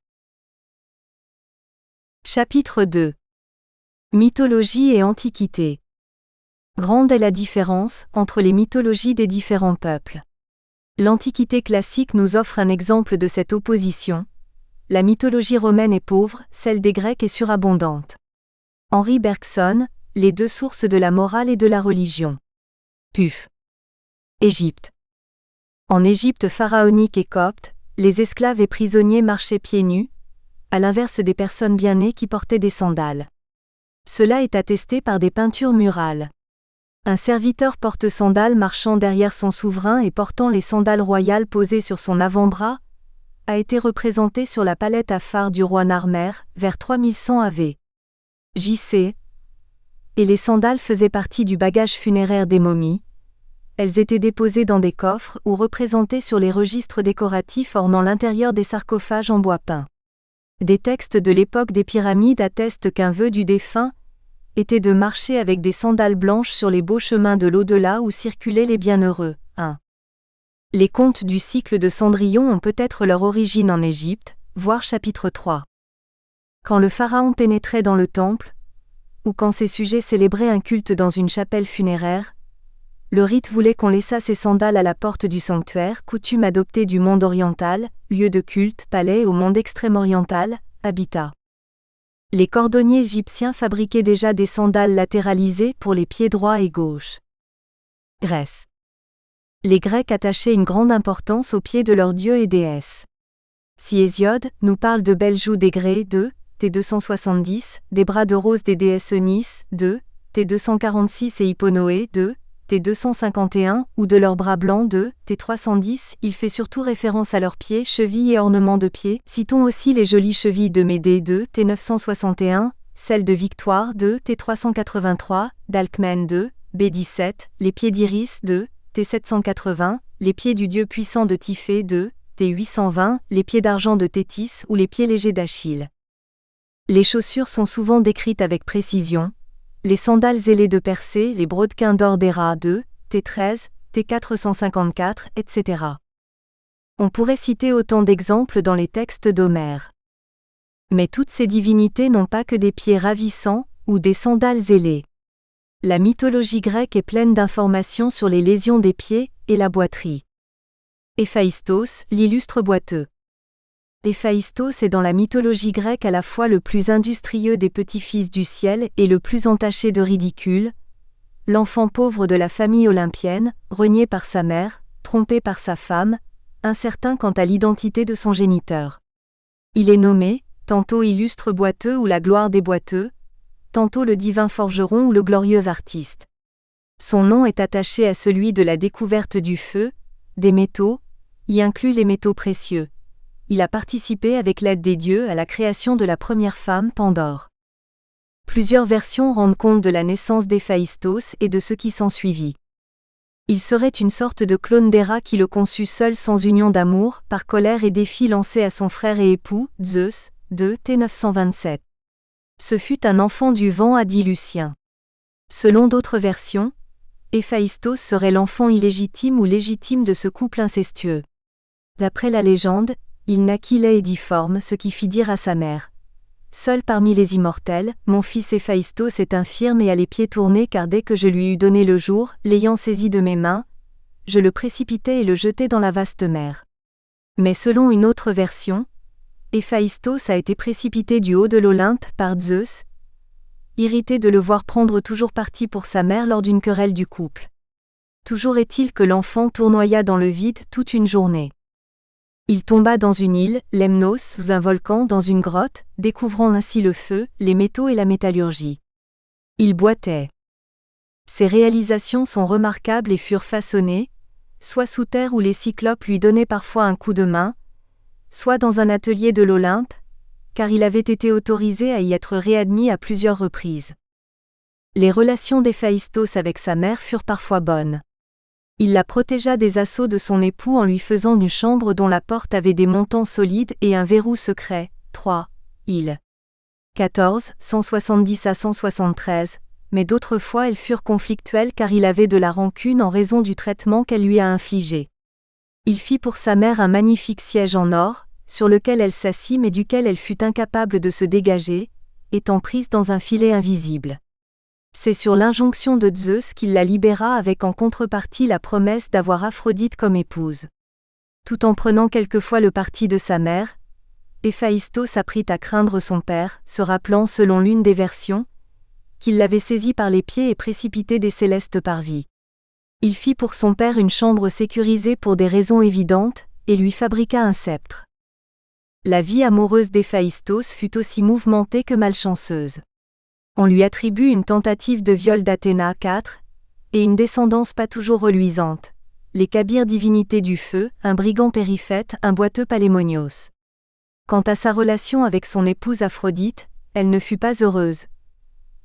Chapitre 2. Mythologie et Antiquité. Grande est la différence entre les mythologies des différents peuples. L'Antiquité classique nous offre un exemple de cette opposition. La mythologie romaine est pauvre, celle des Grecs est surabondante. Henri Bergson, Les deux sources de la morale et de la religion. Puf. Égypte. En Égypte pharaonique et copte, les esclaves et prisonniers marchaient pieds nus, à l'inverse des personnes bien nées qui portaient des sandales. Cela est attesté par des peintures murales. Un serviteur porte-sandales marchant derrière son souverain et portant les sandales royales posées sur son avant-bras, a été représenté sur la palette à phare du roi Narmer, vers 3100 AV. JC. Et les sandales faisaient partie du bagage funéraire des momies. Elles étaient déposées dans des coffres ou représentées sur les registres décoratifs ornant l'intérieur des sarcophages en bois peint. Des textes de l'époque des pyramides attestent qu'un vœu du défunt était de marcher avec des sandales blanches sur les beaux chemins de l'au-delà où circulaient les bienheureux. 1. Les contes du cycle de Cendrillon ont peut-être leur origine en Égypte, voir chapitre 3. Quand le pharaon pénétrait dans le temple, ou quand ses sujets célébraient un culte dans une chapelle funéraire, le rite voulait qu'on laissât ses sandales à la porte du sanctuaire, coutume adoptée du monde oriental, lieu de culte, palais au monde extrême-oriental, habitat. Les cordonniers égyptiens fabriquaient déjà des sandales latéralisées pour les pieds droits et gauches. Grèce. Les Grecs attachaient une grande importance aux pieds de leurs dieux et déesses. Si Hésiode nous parle de belles joues d'égrès, 2, T270, des bras de rose des déesses Eunice, 2, T246 et Hipponoé, 2, T251, ou de leurs bras blancs, 2, T310, il fait surtout référence à leurs pieds, chevilles et ornements de pieds. Citons aussi les jolies chevilles de Médée, 2, T961, celles de Victoire, 2, T383, d'Alcmène, 2, B17, les pieds d'Iris, 2, T780, les pieds du dieu puissant de Typhée, 2, T820, les pieds d'argent de Thétis ou les pieds légers d'Achille. Les chaussures sont souvent décrites avec précision. Les sandales ailées de Persée, les brodequins d'or d'Héra, 2, T13, T454, etc. On pourrait citer autant d'exemples dans les textes d'Homère. Mais toutes ces divinités n'ont pas que des pieds ravissants ou des sandales ailées. La mythologie grecque est pleine d'informations sur les lésions des pieds et la boiterie. Héphaïstos, l'illustre boiteux. Héphaïstos est dans la mythologie grecque à la fois le plus industrieux des petits-fils du ciel et le plus entaché de ridicule, l'enfant pauvre de la famille olympienne, renié par sa mère, trompé par sa femme, incertain quant à l'identité de son géniteur. Il est nommé, tantôt illustre boiteux ou la gloire des boiteux, tantôt le divin forgeron ou le glorieux artiste. Son nom est attaché à celui de la découverte du feu, des métaux, y inclut les métaux précieux. Il a participé avec l'aide des dieux à la création de la première femme, Pandore. Plusieurs versions rendent compte de la naissance d'Héphaïstos et de ce qui s'ensuivit. Il serait une sorte de clone d'Héra qui le conçut seul sans union d'amour, par colère et défi lancé à son frère et époux, Zeus, 2 T927. Ce fut un enfant du vent, a dit Lucien. Selon d'autres versions, Héphaïstos serait l'enfant illégitime ou légitime de ce couple incestueux. D'après la légende, il naquit laid et difforme, ce qui fit dire à sa mère: seul parmi les immortels, mon fils Héphaïstos est infirme et a les pieds tournés, car dès que je lui eus donné le jour, l'ayant saisi de mes mains, je le précipitai et le jetai dans la vaste mer. Mais selon une autre version, Héphaïstos a été précipité du haut de l'Olympe par Zeus, irrité de le voir prendre toujours parti pour sa mère lors d'une querelle du couple. Toujours est-il que l'enfant tournoya dans le vide toute une journée. Il tomba dans une île, Lemnos, sous un volcan, dans une grotte, découvrant ainsi le feu, les métaux et la métallurgie. Il boitait. Ses réalisations sont remarquables et furent façonnées, soit sous terre où les cyclopes lui donnaient parfois un coup de main, soit dans un atelier de l'Olympe, car il avait été autorisé à y être réadmis à plusieurs reprises. Les relations d'Héphaïstos avec sa mère furent parfois bonnes. Il la protégea des assauts de son époux en lui faisant une chambre dont la porte avait des montants solides et un verrou secret. 3. Il. 14, 170 à 173, mais d'autres fois elles furent conflictuelles car il avait de la rancune en raison du traitement qu'elle lui a infligé. Il fit pour sa mère un magnifique siège en or, sur lequel elle s'assit mais duquel elle fut incapable de se dégager, étant prise dans un filet invisible. C'est sur l'injonction de Zeus qu'il la libéra avec en contrepartie la promesse d'avoir Aphrodite comme épouse. Tout en prenant quelquefois le parti de sa mère, Héphaïstos apprit à craindre son père, se rappelant selon l'une des versions, qu'il l'avait saisi par les pieds et précipité des célestes parvis. Il fit pour son père une chambre sécurisée pour des raisons évidentes, et lui fabriqua un sceptre. La vie amoureuse d'Héphaïstos fut aussi mouvementée que malchanceuse. On lui attribue une tentative de viol d'Athéna 4, et une descendance pas toujours reluisante. les Kabyres divinités du feu, un brigand périphète, un boiteux palémonios. Quant à sa relation avec son épouse Aphrodite, elle ne fut pas heureuse.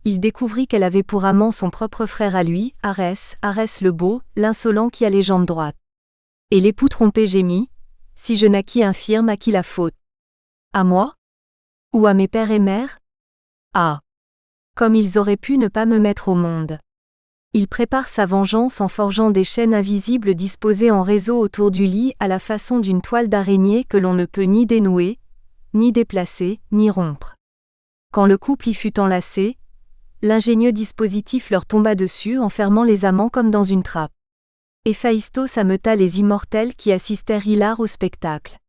Il découvrit qu'elle avait pour amant son propre frère à lui, Arès le beau, l'insolent qui a les jambes droites. Et l'époux trompé gémit, « Si je naquis infirme, à qui la faute? À moi? Ou à mes pères et mères? Ah! Comme ils auraient pu ne pas me mettre au monde. » Il prépare sa vengeance en forgeant des chaînes invisibles disposées en réseau autour du lit à la façon d'une toile d'araignée que l'on ne peut ni dénouer, ni déplacer, ni rompre. Quand le couple y fut enlacé, l'ingénieux dispositif leur tomba dessus enfermant les amants comme dans une trappe. Héphaïstos ameuta les immortels qui assistèrent hilars au spectacle.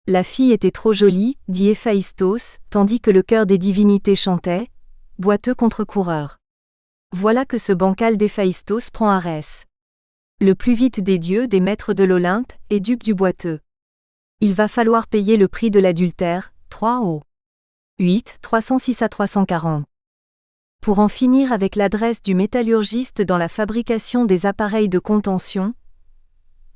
La fille était trop jolie, dit Héphaïstos, tandis que le chœur des divinités chantait, boiteux contre coureur. Voilà que ce bancal d'Héphaïstos prend Arès. Le plus vite des dieux, des maîtres de l'Olympe, et dupe du boiteux. Il va falloir payer le prix de l'adultère, 3 au 8, 306 à 340. Pour en finir avec l'adresse du métallurgiste dans la fabrication des appareils de contention,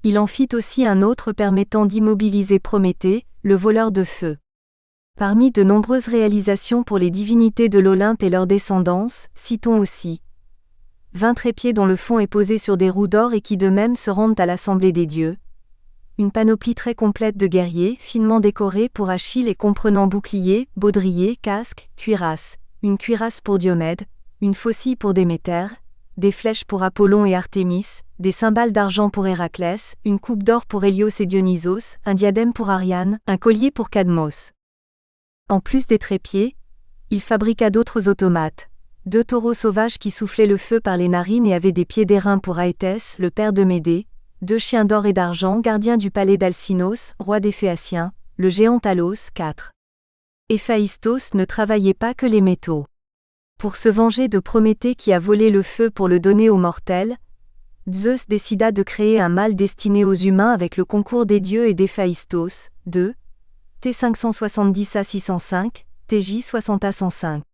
il en fit aussi un autre permettant d'immobiliser Prométhée, le voleur de feu. Parmi de nombreuses réalisations pour les divinités de l'Olympe et leurs descendance, citons aussi 20 trépieds dont le fond est posé sur des roues d'or et qui de même se rendent à l'assemblée des dieux, une panoplie très complète de guerriers, finement décorés pour Achille et comprenant bouclier, baudrier, casque, cuirasse, une cuirasse pour Diomède, une faucille pour Déméter, des flèches pour Apollon et Artémis, des cymbales d'argent pour Héraclès, une coupe d'or pour Hélios et Dionysos, un diadème pour Ariane, un collier pour Cadmos. En plus des trépieds, il fabriqua d'autres automates, 2 taureaux sauvages qui soufflaient le feu par les narines et avaient des pieds d'airain pour Aétès, le père de Médée, 2 chiens d'or et d'argent gardiens du palais d'Alcinos, roi des Phéaciens, le géant Talos, 4. Héphaïstos ne travaillait pas que les métaux. Pour se venger de Prométhée qui a volé le feu pour le donner aux mortels, Zeus décida de créer un mal destiné aux humains avec le concours des dieux et d'Héphaïstos, 2, T 570 à 605, TJ 60 à 105.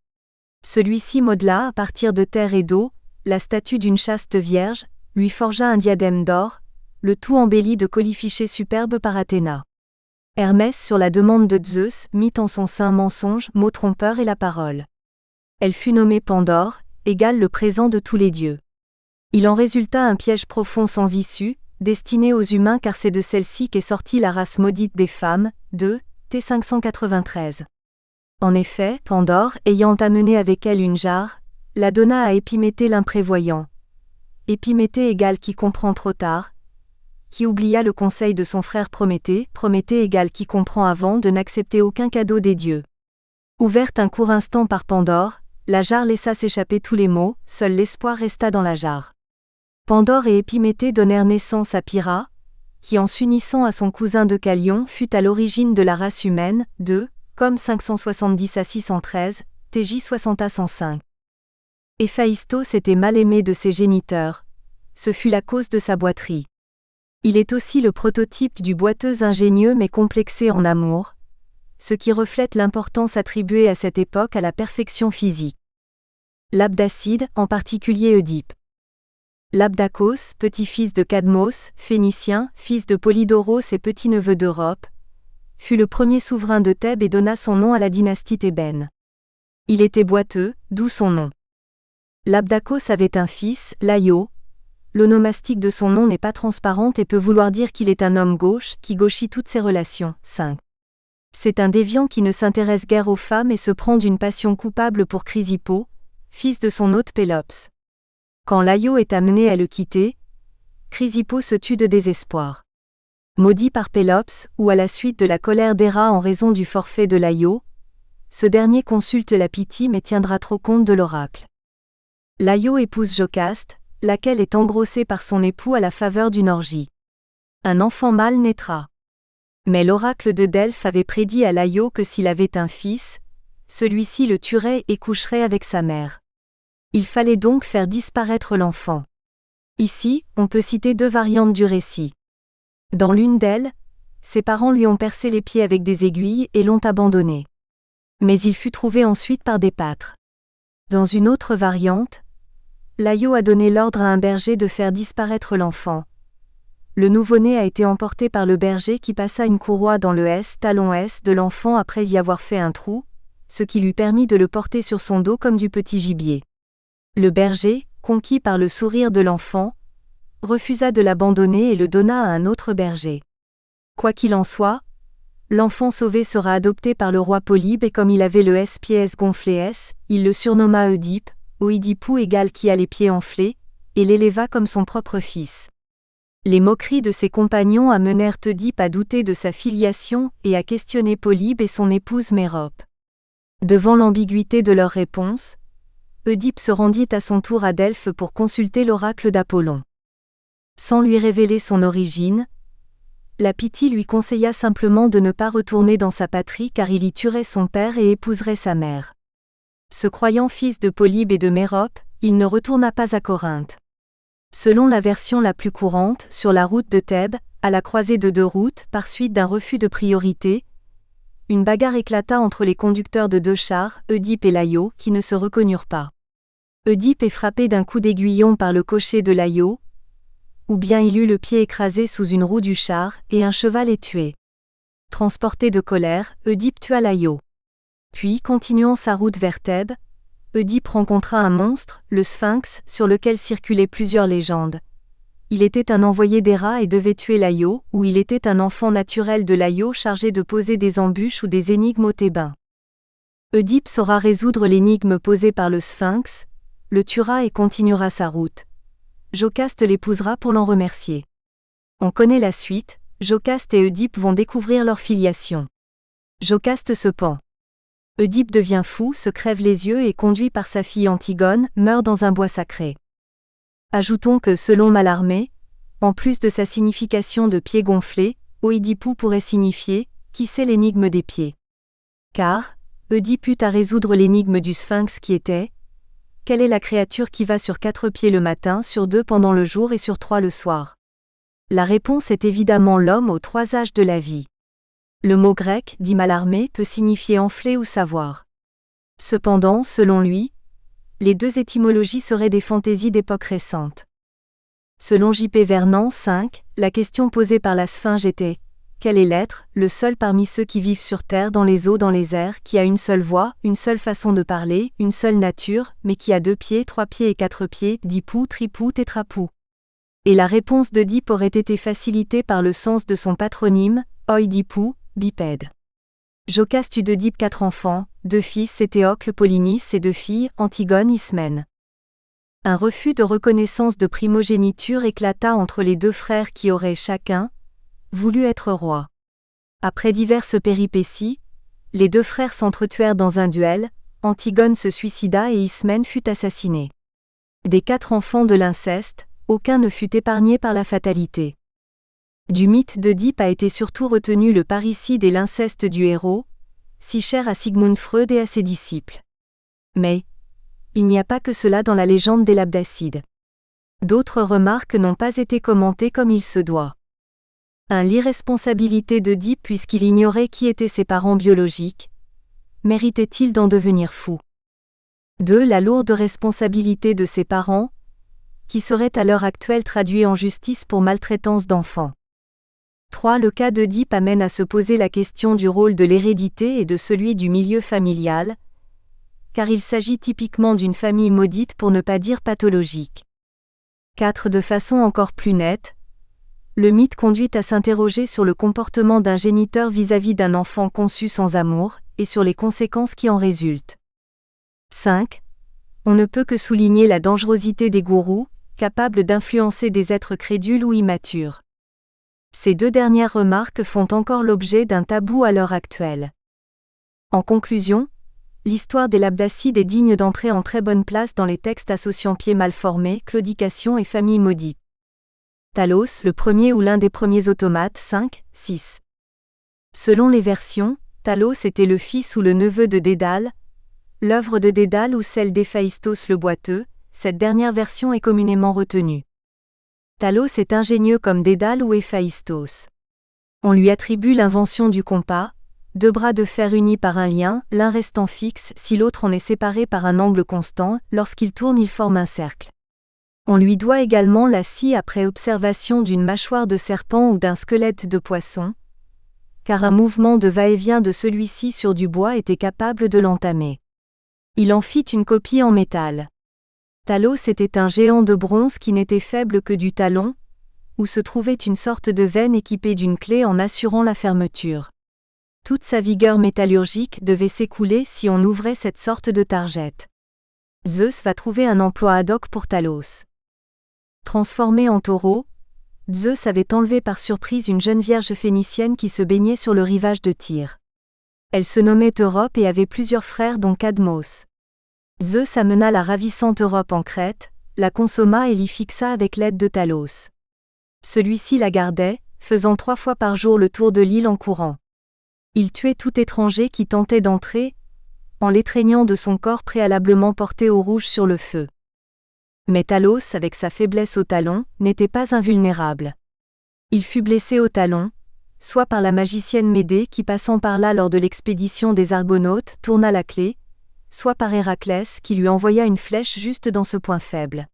Celui-ci modela à partir de terre et d'eau, la statue d'une chaste vierge, lui forgea un diadème d'or, le tout embelli de colifichets superbes par Athéna. Hermès, sur la demande de Zeus, mit en son sein mensonge, mot trompeur et la parole. Elle fut nommée Pandore, égale le présent de tous les dieux. Il en résulta un piège profond sans issue, destiné aux humains car c'est de celle-ci qu'est sortie la race maudite des femmes, 2, T 593. En effet, Pandore, ayant amené avec elle une jarre, la donna à Épiméthée l'imprévoyant. Épiméthée égale qui comprend trop tard, qui oublia le conseil de son frère Prométhée, Prométhée égale qui comprend avant de n'accepter aucun cadeau des dieux. Ouverte un court instant par Pandore, la jarre laissa s'échapper tous les maux, seul l'espoir resta dans la jarre. Pandore et Épiméthée donnèrent naissance à Pyrrha, qui en s'unissant à son cousin Deucalion fut à l'origine de la race humaine, 2, comme 570 à 613, TJ 60 à 105. Héphaïstos était mal aimé de ses géniteurs. Ce fut la cause de sa boiterie. Il est aussi le prototype du boiteux ingénieux mais complexé en amour, ce qui reflète l'importance attribuée à cette époque à la perfection physique. L'Abdacide, en particulier Oedipe. L'Abdacos, petit-fils de Cadmos, phénicien, fils de Polydoros et petit-neveu d'Europe, fut le premier souverain de Thèbes et donna son nom à la dynastie thébaine. Il était boiteux, d'où son nom. L'Abdacos avait un fils, Laïo. L'onomastique de son nom n'est pas transparente et peut vouloir dire qu'il est un homme gauche, qui gauchit toutes ses relations. 5. C'est un déviant qui ne s'intéresse guère aux femmes et se prend d'une passion coupable pour Chrysippos, fils de son hôte Pélops. Quand Laïo est amené à le quitter, Chrysippos se tue de désespoir. Maudit par Pélops, ou à la suite de la colère d'Héra en raison du forfait de Laïo, ce dernier consulte la Pythie mais tiendra trop compte de l'oracle. Laïo épouse Jocaste, laquelle est engrossée par son époux à la faveur d'une orgie. Un enfant mâle naîtra. Mais l'oracle de Delphes avait prédit à Laïo que s'il avait un fils, celui-ci le tuerait et coucherait avec sa mère. Il fallait donc faire disparaître l'enfant. Ici, on peut citer 2 variantes du récit. Dans l'une d'elles, ses parents lui ont percé les pieds avec des aiguilles et l'ont abandonné. Mais il fut trouvé ensuite par des pâtres. Dans une autre variante, Laïo a donné l'ordre à un berger de faire disparaître l'enfant. le nouveau-né a été emporté par le berger qui passa une courroie dans le talon de l'enfant après y avoir fait un trou, ce qui lui permit de le porter sur son dos comme du petit gibier. Le berger, conquis par le sourire de l'enfant, refusa de l'abandonner et le donna à un autre berger. Quoi qu'il en soit, l'enfant sauvé sera adopté par le roi Polybe et comme il avait le pieds gonflés, il le surnomma Œdipe, Oïdipou égale qui a les pieds enflés, et l'éleva comme son propre fils. Les moqueries de ses compagnons amenèrent Œdipe à douter de sa filiation et à questionner Polybe et son épouse Mérope. Devant l'ambiguïté de leurs réponses, Œdipe se rendit à son tour à Delphes pour consulter l'oracle d'Apollon. Sans lui révéler son origine, la Pythie lui conseilla simplement de ne pas retourner dans sa patrie car il y tuerait son père et épouserait sa mère. Se croyant fils de Polybe et de Mérope, il ne retourna pas à Corinthe. Selon la version la plus courante, sur la route de Thèbes, à la croisée de deux routes, par suite d'un refus de priorité, une bagarre éclata entre les conducteurs de deux chars, Œdipe et Laïo, qui ne se reconnurent pas. Œdipe est frappé d'un coup d'aiguillon par le cocher de Laïo, ou bien il eut le pied écrasé sous une roue du char, et un cheval est tué. Transporté de colère, Œdipe tua Laïo. Puis, continuant sa route vers Thèbes, Œdipe rencontra un monstre, le Sphinx, sur lequel circulaient plusieurs légendes. Il était un envoyé d'Héra et devait tuer Laïo, ou il était un enfant naturel de Laïo chargé de poser des embûches ou des énigmes aux Thébains. Œdipe saura résoudre l'énigme posée par le Sphinx, le tuera et continuera sa route. Jocaste l'épousera pour l'en remercier. On connaît la suite, Jocaste et Œdipe vont découvrir leur filiation. Jocaste se pend. Œdipe devient fou, se crève les yeux et conduit par sa fille Antigone, meurt dans un bois sacré. Ajoutons que selon Mallarmé, en plus de sa signification de pieds gonflés, Oïdipou pourrait signifier « qui sait l'énigme des pieds ». Car, Œdipe eut à résoudre l'énigme du Sphinx qui était « quelle est la créature qui va sur 4 pieds le matin, sur 2 pendant le jour et sur 3 le soir ?» La réponse est évidemment l'homme aux 3 âges de la vie. Le mot grec, dit Mallarmé, peut signifier enfler ou savoir. Cependant, selon lui, les 2 étymologies seraient des fantaisies d'époque récente. Selon J.P. Vernant 5, la question posée par la Sphinge était « quel est l'être, le seul parmi ceux qui vivent sur terre, dans les eaux, dans les airs, qui a une seule voix, une seule façon de parler, une seule nature, mais qui a 2 pieds, 3 pieds et 4 pieds, dipou, tripou, tétrapou ?» Et la réponse d'Œdipe aurait été facilitée par le sens de son patronyme, Oïdipou, bipède. Jocaste eut d'Œdipe 4 enfants, 2 fils Étéocle, Polynice et 2 filles, Antigone, Ismène. Un refus de reconnaissance de primogéniture éclata entre les 2 frères qui auraient chacun voulu être rois. Après diverses péripéties, les 2 frères s'entretuèrent dans un duel, Antigone se suicida et Ismène fut assassiné. Des 4 enfants de l'inceste, aucun ne fut épargné par la fatalité. Du mythe d'Œdipe a été surtout retenu le parricide et l'inceste du héros, si cher à Sigmund Freud et à ses disciples. Mais il n'y a pas que cela dans la légende des Labdacides. D'autres remarques n'ont pas été commentées comme il se doit. 1. L'irresponsabilité d'Œdipe puisqu'il ignorait qui étaient ses parents biologiques. Méritait-il d'en devenir fou? 2. La lourde responsabilité de ses parents, qui serait à l'heure actuelle traduit en justice pour maltraitance d'enfants. 3. Le cas d'Œdipe amène à se poser la question du rôle de l'hérédité et de celui du milieu familial, car il s'agit typiquement d'une famille maudite pour ne pas dire pathologique. 4. De façon encore plus nette, le mythe conduit à s'interroger sur le comportement d'un géniteur vis-à-vis d'un enfant conçu sans amour, et sur les conséquences qui en résultent. 5. On ne peut que souligner la dangerosité des gourous, capables d'influencer des êtres crédules ou immatures. Ces 2 dernières remarques font encore l'objet d'un tabou à l'heure actuelle. En conclusion, l'histoire des Labdacides est digne d'entrer en très bonne place dans les textes associant pieds mal formés, claudication et famille maudite. Talos, le premier ou l'un des premiers automates, 5, 6. Selon les versions, Talos était le fils ou le neveu de Dédale, l'œuvre de Dédale ou celle d'Héphaïstos le boiteux, cette dernière version est communément retenue. Talos est ingénieux comme Dédale ou Héphaïstos. On lui attribue l'invention du compas, 2 bras de fer unis par un lien, l'un restant fixe si l'autre en est séparé par un angle constant, lorsqu'il tourne il forme un cercle. On lui doit également la scie après observation d'une mâchoire de serpent ou d'un squelette de poisson, car un mouvement de va-et-vient de celui-ci sur du bois était capable de l'entamer. Il en fit une copie en métal. Talos était un géant de bronze qui n'était faible que du talon, où se trouvait une sorte de veine équipée d'une clé en assurant la fermeture. Toute sa vigueur métallurgique devait s'écouler si on ouvrait cette sorte de targette. Zeus va trouver un emploi ad hoc pour Talos. Transformé en taureau, Zeus avait enlevé par surprise une jeune vierge phénicienne qui se baignait sur le rivage de Tyr. Elle se nommait Europe et avait plusieurs frères dont Cadmos. Zeus amena la ravissante Europe en Crète, la consomma et l'y fixa avec l'aide de Talos. Celui-ci la gardait, faisant 3 fois par jour le tour de l'île en courant. Il tuait tout étranger qui tentait d'entrer, en l'étreignant de son corps préalablement porté au rouge sur le feu. Mais Talos, avec sa faiblesse au talon, n'était pas invulnérable. Il fut blessé au talon, soit par la magicienne Médée qui passant par là lors de l'expédition des Argonautes tourna la clé, soit par Héraclès qui lui envoya une flèche juste dans ce point faible.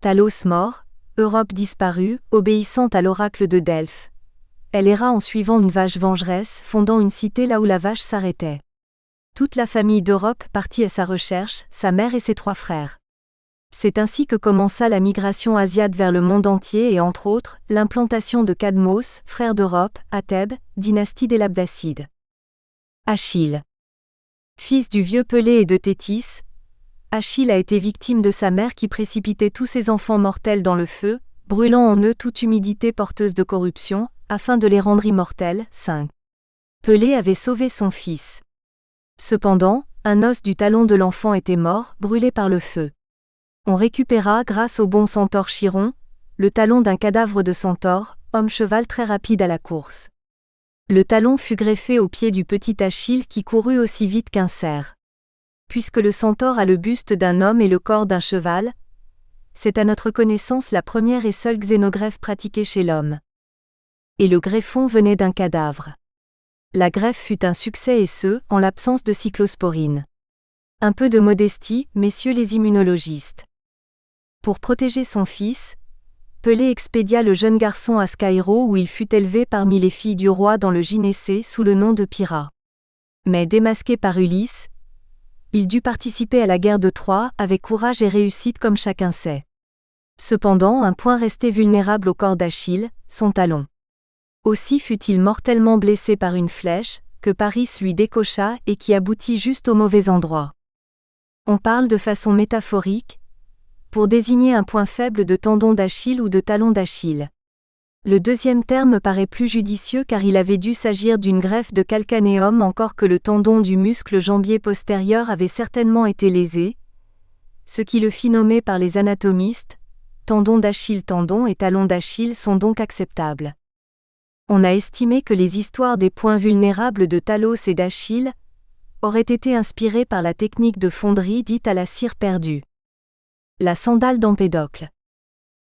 Talos mort, Europe disparut, obéissant à l'oracle de Delphes. Elle erra en suivant une vache vengeresse fondant une cité là où la vache s'arrêtait. Toute la famille d'Europe partit à sa recherche, sa mère et ses 3 frères. C'est ainsi que commença la migration asiate vers le monde entier et entre autres, l'implantation de Cadmos, frère d'Europe, à Thèbes, dynastie des Labdacides. Achille. Fils du vieux Pelée et de Thétis, Achille a été victime de sa mère qui précipitait tous ses enfants mortels dans le feu, brûlant en eux toute humidité porteuse de corruption, afin de les rendre immortels. 5. Pelée avait sauvé son fils. Cependant, un os du talon de l'enfant était mort, brûlé par le feu. On récupéra, grâce au bon centaure Chiron, le talon d'un cadavre de centaure, homme-cheval très rapide à la course. Le talon fut greffé au pied du petit Achille qui courut aussi vite qu'un cerf. Puisque le centaure a le buste d'un homme et le corps d'un cheval, c'est à notre connaissance la première et seule xénogreffe pratiquée chez l'homme. Et le greffon venait d'un cadavre. La greffe fut un succès et ce, en l'absence de cyclosporine. Un peu de modestie, messieurs les immunologistes. Pour protéger son fils, Pelée expédia le jeune garçon à Scaïro où il fut élevé parmi les filles du roi dans le Gynécée sous le nom de Pyrrha. Mais démasqué par Ulysse, il dut participer à la guerre de Troie avec courage et réussite comme chacun sait. Cependant, un point restait vulnérable au corps d'Achille, son talon. Aussi fut-il mortellement blessé par une flèche, que Paris lui décocha et qui aboutit juste au mauvais endroit. On parle de façon métaphorique, pour désigner un point faible de tendon d'Achille ou de talon d'Achille. Le deuxième terme paraît plus judicieux car il avait dû s'agir d'une greffe de calcanéum encore que le tendon du muscle jambier postérieur avait certainement été lésé, ce qui le fit nommer par les anatomistes, tendon d'Achille tendon et talon d'Achille sont donc acceptables. On a estimé que les histoires des points vulnérables de Talos et d'Achille auraient été inspirées par la technique de fonderie dite à la cire perdue. La sandale d'Empédocle.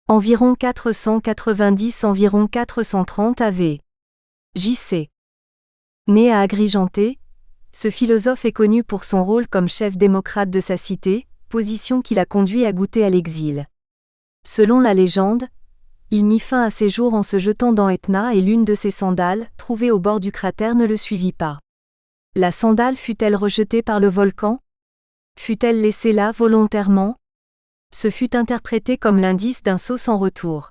Environ 490 environ 430 AV. J.C. Né à Agrigenté, ce philosophe est connu pour son rôle comme chef démocrate de sa cité, position qui l'a conduit à goûter à l'exil. Selon la légende, il mit fin à ses jours en se jetant dans Etna et l'une de ses sandales, trouvée au bord du cratère, ne le suivit pas. La sandale fut-elle rejetée par le volcan? Fut-elle laissée là volontairement? Ce fut interprété comme l'indice d'un saut sans retour.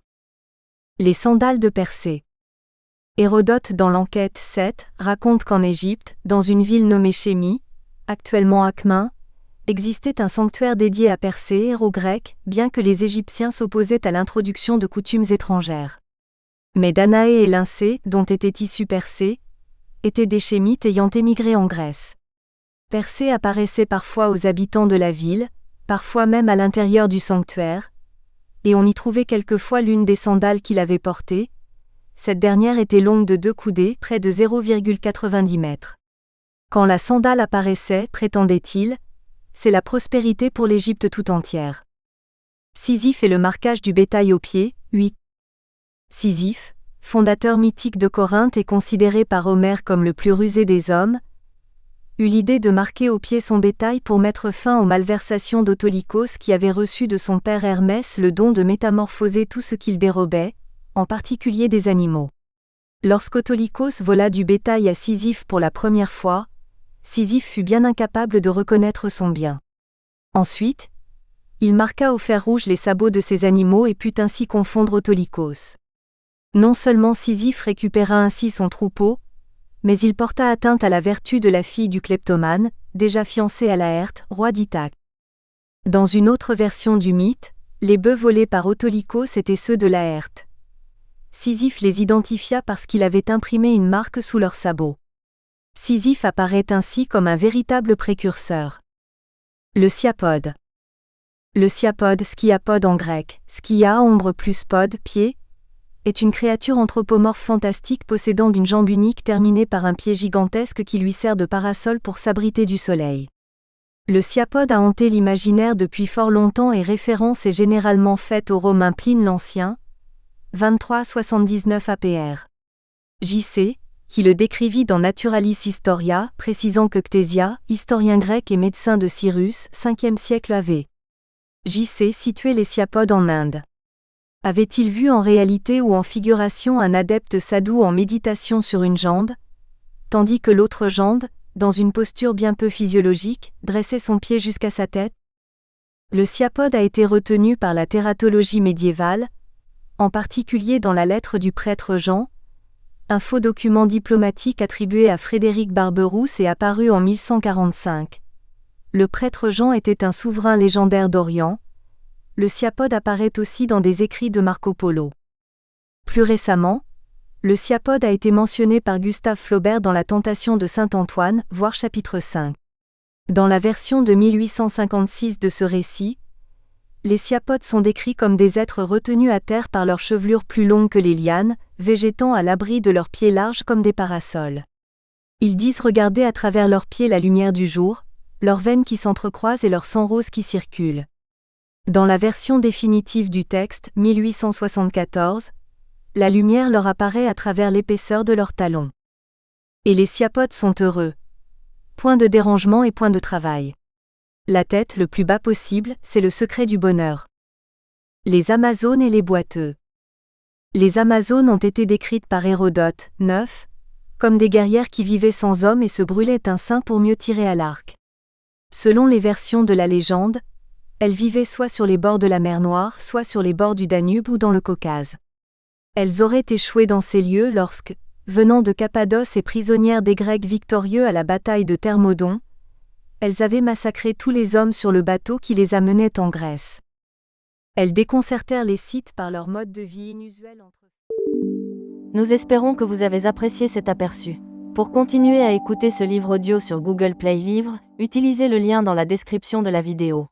Les sandales de Persée. Hérodote dans l'enquête 7 raconte qu'en Égypte, dans une ville nommée Chémi, actuellement Akhmin, existait un sanctuaire dédié à Persée, héros grec, bien que les Égyptiens s'opposaient à l'introduction de coutumes étrangères. Mais Danaé et Lyncée, dont était issu Persée, étaient des Chémites ayant émigré en Grèce. Persée apparaissait parfois aux habitants de la ville, parfois même à l'intérieur du sanctuaire, et on y trouvait quelquefois l'une des sandales qu'il avait portées. Cette dernière était longue de 2 coudées, près de 0,90 mètres. Quand la sandale apparaissait, prétendait-il, c'est la prospérité pour l'Égypte tout entière. Sisyphe et le marquage du bétail aux pieds, 8. Sisyphe, fondateur mythique de Corinthe et considéré par Homère comme le plus rusé des hommes, eut l'idée de marquer au pied son bétail pour mettre fin aux malversations d'Autolycos qui avait reçu de son père Hermès le don de métamorphoser tout ce qu'il dérobait, en particulier des animaux. Lorsqu'Autolycos vola du bétail à Sisyphe pour la première fois, Sisyphe fut bien incapable de reconnaître son bien. Ensuite, il marqua au fer rouge les sabots de ses animaux et put ainsi confondre Autolycos. Non seulement Sisyphe récupéra ainsi son troupeau, mais il porta atteinte à la vertu de la fille du kleptomane, déjà fiancée à Laërte, roi d'Ithaque. Dans une autre version du mythe, les bœufs volés par Autolycos étaient ceux de Laërte. Sisyphe les identifia parce qu'il avait imprimé une marque sous leurs sabots. Sisyphe apparaît ainsi comme un véritable précurseur. Le sciapode. Le sciapode, sciapode en grec, skia ombre plus pod, pied, est une créature anthropomorphe fantastique possédant une jambe unique terminée par un pied gigantesque qui lui sert de parasol pour s'abriter du soleil. Le sciapode a hanté l'imaginaire depuis fort longtemps et référence est généralement faite au Romain Pline l'Ancien, 23-79 APR. J.C., qui le décrivit dans Naturalis Historia, précisant que Ctésia, historien grec et médecin de Cyrus, 5e siècle AV. J.C. situait les sciapodes en Inde. Avait-il vu en réalité ou en figuration un adepte sadhu en méditation sur une jambe, tandis que l'autre jambe, dans une posture bien peu physiologique, dressait son pied jusqu'à sa tête? Le sciapode a été retenu par la tératologie médiévale, en particulier dans la lettre du prêtre Jean, un faux document diplomatique attribué à Frédéric Barberousse et apparu en 1145. Le prêtre Jean était un souverain légendaire d'Orient. Le sciapode apparaît aussi dans des écrits de Marco Polo. Plus récemment, le sciapode a été mentionné par Gustave Flaubert dans La Tentation de Saint-Antoine, voir chapitre 5. Dans la version de 1856 de ce récit, les sciapodes sont décrits comme des êtres retenus à terre par leurs chevelures plus longues que les lianes, végétant à l'abri de leurs pieds larges comme des parasols. Ils disent regarder à travers leurs pieds la lumière du jour, leurs veines qui s'entrecroisent et leur sang rose qui circule. Dans la version définitive du texte, 1874, la lumière leur apparaît à travers l'épaisseur de leurs talons. Et les sciapodes sont heureux. Point de dérangement et point de travail. La tête le plus bas possible, c'est le secret du bonheur. Les Amazones et les boiteux. Les Amazones ont été décrites par Hérodote, 9, comme des guerrières qui vivaient sans hommes et se brûlaient un sein pour mieux tirer à l'arc. Selon les versions de la légende, elles vivaient soit sur les bords de la mer Noire, soit sur les bords du Danube ou dans le Caucase. Elles auraient échoué dans ces lieux lorsque, venant de Cappadoce et prisonnières des Grecs victorieux à la bataille de Thermodon, elles avaient massacré tous les hommes sur le bateau qui les amenait en Grèce. Elles déconcertèrent les Scythes par leur mode de vie inusuel entre... Nous espérons que vous avez apprécié cet aperçu. Pour continuer à écouter ce livre audio sur Google Play Livres, utilisez le lien dans la description de la vidéo.